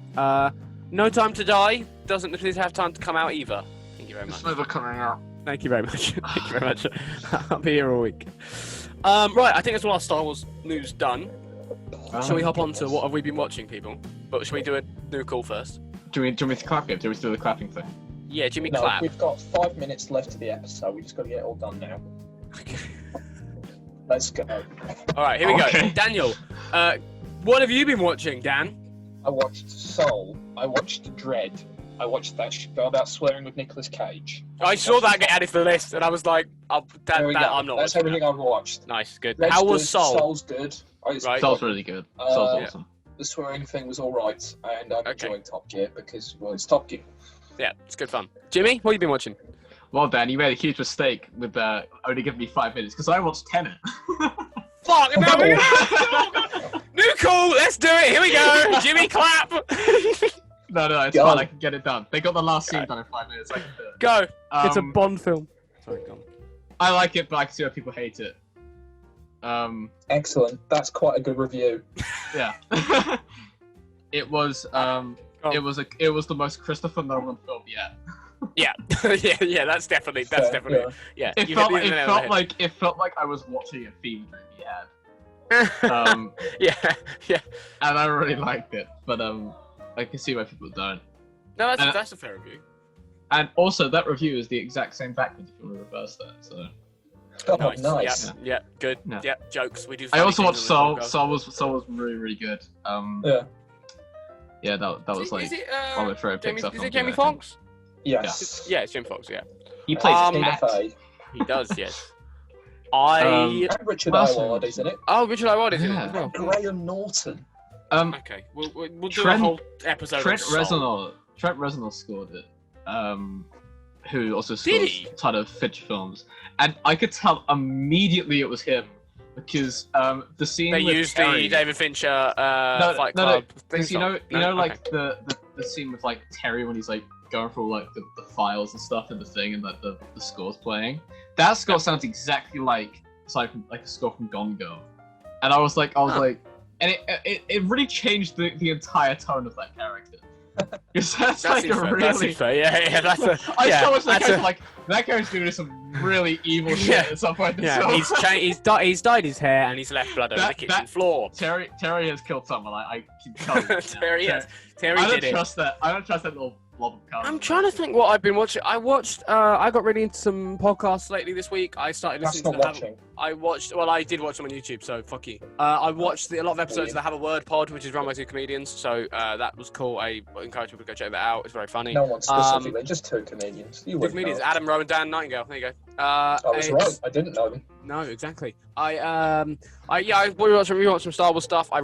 Speaker 5: No Time to Die doesn't at least have time to come out either. Thank you very much.
Speaker 3: It's never coming out.
Speaker 5: Thank you very much. Thank you very much. I'll be here all week. Right, I think that's all our Star Wars news done. Shall we hop on to what have we been watching, people? But shall we do a new call first?
Speaker 3: Do you want me to clap it? Do we do the clapping thing?
Speaker 5: Yeah, Jimmy
Speaker 2: No,
Speaker 5: clap.
Speaker 2: we've got 5 minutes left of the episode. We just got to get it all done now.
Speaker 5: Okay.
Speaker 2: Let's go.
Speaker 5: All right, here we go. Daniel, what have you been watching, Dan?
Speaker 2: I watched Soul. I watched Dread. I watched that show about swearing with Nicolas Cage.
Speaker 5: I saw that get added to the list, and I was like, I'm not
Speaker 2: That's everything I've watched.
Speaker 5: Nice, good.
Speaker 2: Dread's
Speaker 5: How was
Speaker 2: good.
Speaker 5: Soul?
Speaker 2: Soul's good.
Speaker 5: Right.
Speaker 3: Soul's really good. Soul's awesome.
Speaker 2: The swearing thing was alright, and I'm enjoying Top Gear because, well, it's Top Gear.
Speaker 5: Yeah, it's good fun. Jimmy, what have you been watching?
Speaker 3: Well, Dan, you made a huge mistake with only giving me 5 minutes because I watched Tenet.
Speaker 5: Fuck! No, new call. Let's do it. Here we go. Jimmy, clap.
Speaker 3: No, it's fine. I can get it done. They got the last scene done in 5 minutes. I can do it.
Speaker 5: Go. It's a Bond film. Sorry, go on.
Speaker 3: I like it, but I can see why people hate it.
Speaker 2: Excellent. That's quite a good review.
Speaker 3: Yeah. It was the most Christopher Nolan film yet.
Speaker 5: Yeah, yeah, that's definitely. Yeah.
Speaker 3: It felt like I was watching a fever dream he had.
Speaker 5: Yeah.
Speaker 3: And I really liked it, but I can see why people don't.
Speaker 5: No, that's a fair review.
Speaker 3: And also, that review is the exact same backwards if you want to reverse that. So.
Speaker 2: Oh, nice.
Speaker 5: Yeah, good.
Speaker 3: Yeah.
Speaker 5: Yeah, jokes. We do.
Speaker 3: I also watched Soul. Soul was really, really good. Yeah, that was like one of my favorite Pixar films.
Speaker 5: Is it Jamie Foxx?
Speaker 2: Yes.
Speaker 5: Yeah, it's Jamie Foxx. Yeah.
Speaker 3: He plays
Speaker 2: Tina Fey.
Speaker 5: He does. Yes.
Speaker 2: And Richard Ayoade, isn't it?
Speaker 5: Oh, Richard Ayoade is in it as well.
Speaker 2: Graham Norton.
Speaker 5: Okay, we'll do a whole episode.
Speaker 3: Trent Reznor scored it. Who also scores a ton of feature films, and I could tell immediately it was him because the scene
Speaker 5: they
Speaker 3: with
Speaker 5: used
Speaker 3: Terry,
Speaker 5: the David Fincher Fight Club.
Speaker 3: The scene with like Terry when he's like going through like the files and stuff in the thing and like the score's playing. That score sounds exactly like a score from Gone Girl, and I was like, and it really changed the entire tone of that character. Because that's like a really
Speaker 5: fair. Yeah, that's a.
Speaker 3: I saw that character like that character's doing some really evil shit at some point.
Speaker 5: Yeah, he's dyed his hair and he's left blood over the kitchen floor.
Speaker 3: Terry has killed someone. I can tell you.
Speaker 5: Terry did it.
Speaker 3: I don't trust that little blob of colour.
Speaker 5: I'm trying to think what I've been watching. I got really into some podcasts lately this week. I started
Speaker 2: That's
Speaker 5: listening
Speaker 2: not
Speaker 5: to
Speaker 2: watching.
Speaker 5: I did watch them on YouTube, so fuck you. I watched a lot of episodes of the Have a Word pod, which is run by two comedians, so that was cool. I encourage people to go check that out. It's very funny.
Speaker 2: No one specifically, just two comedians. You
Speaker 5: Two
Speaker 2: wouldn't
Speaker 5: comedians,
Speaker 2: know.
Speaker 5: Adam Rowe and Dan Nightingale. There you go.
Speaker 2: I was right. I didn't know them.
Speaker 5: No, exactly. I rewatched some Star Wars stuff. I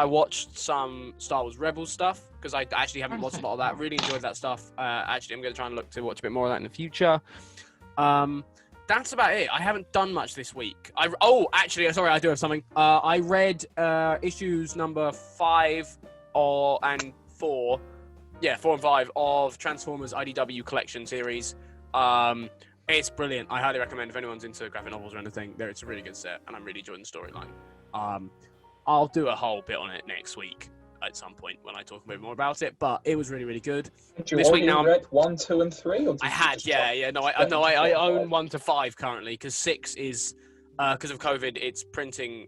Speaker 5: watched some Star Wars Rebels stuff because I actually haven't watched a lot of that. Really enjoyed that stuff. Actually, I'm going to try and look to watch a bit more of that in the future. That's about it. I haven't done much this week. Actually, sorry, I do have something. I read issues number 5 and 4. Yeah, 4 and 5 of Transformers IDW collection series. It's brilliant. I highly recommend if anyone's into graphic novels or anything. It's a really good set, and I'm really enjoying the storyline. I'll do a whole bit on it next week at some point when I talk a bit more about it. But it was really, really good.
Speaker 2: Did you
Speaker 5: This week
Speaker 2: already
Speaker 5: now
Speaker 2: read 1, 2, and 3? Or did
Speaker 5: I
Speaker 2: you
Speaker 5: had,
Speaker 2: just
Speaker 5: yeah. No, I own 1 to 5 currently because 6 is because of COVID. It's printing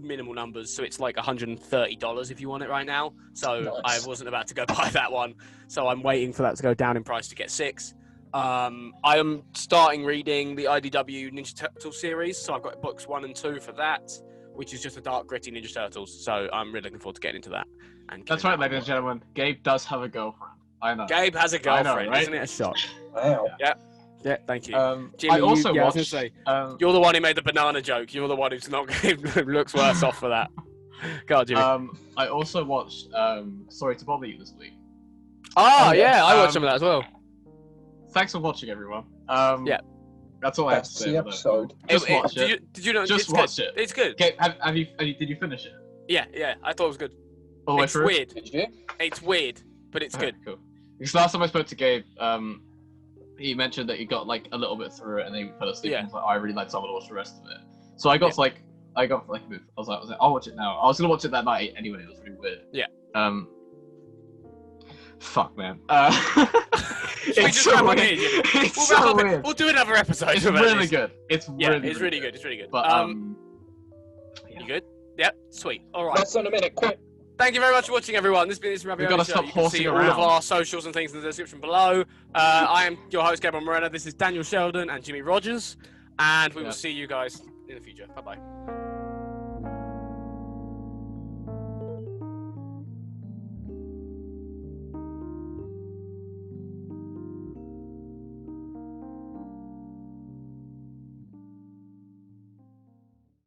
Speaker 5: minimal numbers, so it's like $130 if you want it right now. So
Speaker 2: Nice.
Speaker 5: I wasn't about to go buy that one, so I'm waiting for that to go down in price to get 6. I am starting reading the IDW Ninja Turtle series, so I've got books 1 and 2 for that, which is just a dark, gritty Ninja Turtles. So I'm really looking forward to getting into that. And
Speaker 3: That's right, ladies and gentlemen. Gabe does have a girlfriend. I know.
Speaker 5: Gabe has a girlfriend,
Speaker 3: right?
Speaker 5: isn't it a shock?
Speaker 2: Wow.
Speaker 5: Yeah, thank you.
Speaker 3: Jimmy, I also
Speaker 5: I was
Speaker 3: watched.
Speaker 5: gonna say, you're the one who made the banana joke. You're the one who's not looks worse off for that. Go on, Jimmy.
Speaker 3: I also watched Sorry to Bother You this week.
Speaker 5: Yeah, I watched some of that as well.
Speaker 3: Thanks for watching, everyone.
Speaker 5: Yeah.
Speaker 3: That's all I have to
Speaker 2: That's
Speaker 3: say.
Speaker 2: the
Speaker 3: about that.
Speaker 2: episode.
Speaker 3: Just watch it.
Speaker 5: Did you know?
Speaker 3: Just
Speaker 5: it's
Speaker 3: watch
Speaker 5: good.
Speaker 3: it.
Speaker 5: It's good.
Speaker 3: Okay, did you finish it?
Speaker 5: Yeah. I thought it was good.
Speaker 3: All the way
Speaker 5: It's
Speaker 3: through?
Speaker 5: weird.
Speaker 2: Did you?
Speaker 5: It's weird, but it's
Speaker 3: Okay,
Speaker 5: good.
Speaker 3: cool. Because last time I spoke to Gabe, he mentioned that he got like a little bit through it and then he fell asleep.
Speaker 5: Yeah.
Speaker 3: And was like, I really like someone to watch the rest of it. So I got a bit. I was like, I'll watch it now. I was gonna watch it that night anyway. It was really weird.
Speaker 5: Yeah.
Speaker 3: Fuck, man.
Speaker 5: We just wrap up here, Jimmy.
Speaker 3: It's
Speaker 5: We'll
Speaker 3: so
Speaker 5: wrap up
Speaker 3: weird.
Speaker 5: We'll do another episode.
Speaker 3: It's
Speaker 5: about
Speaker 3: really
Speaker 5: this.
Speaker 3: good. It's
Speaker 5: Yeah,
Speaker 3: really,
Speaker 5: it's really good. It's really good.
Speaker 3: But
Speaker 5: You good? Yep. Sweet. All right.
Speaker 2: That's on a minute. Quick.
Speaker 5: Thank you very much for watching, everyone. This has been Ravioli
Speaker 3: gotta
Speaker 5: Show.
Speaker 3: stop
Speaker 5: You can
Speaker 3: horsing
Speaker 5: see all
Speaker 3: around.
Speaker 5: of our socials and things in the description below. I am your host, Gabriel Moreno. This is Daniel Sheldon and Jimmy Rogers, and we will see you guys in the future. Bye bye.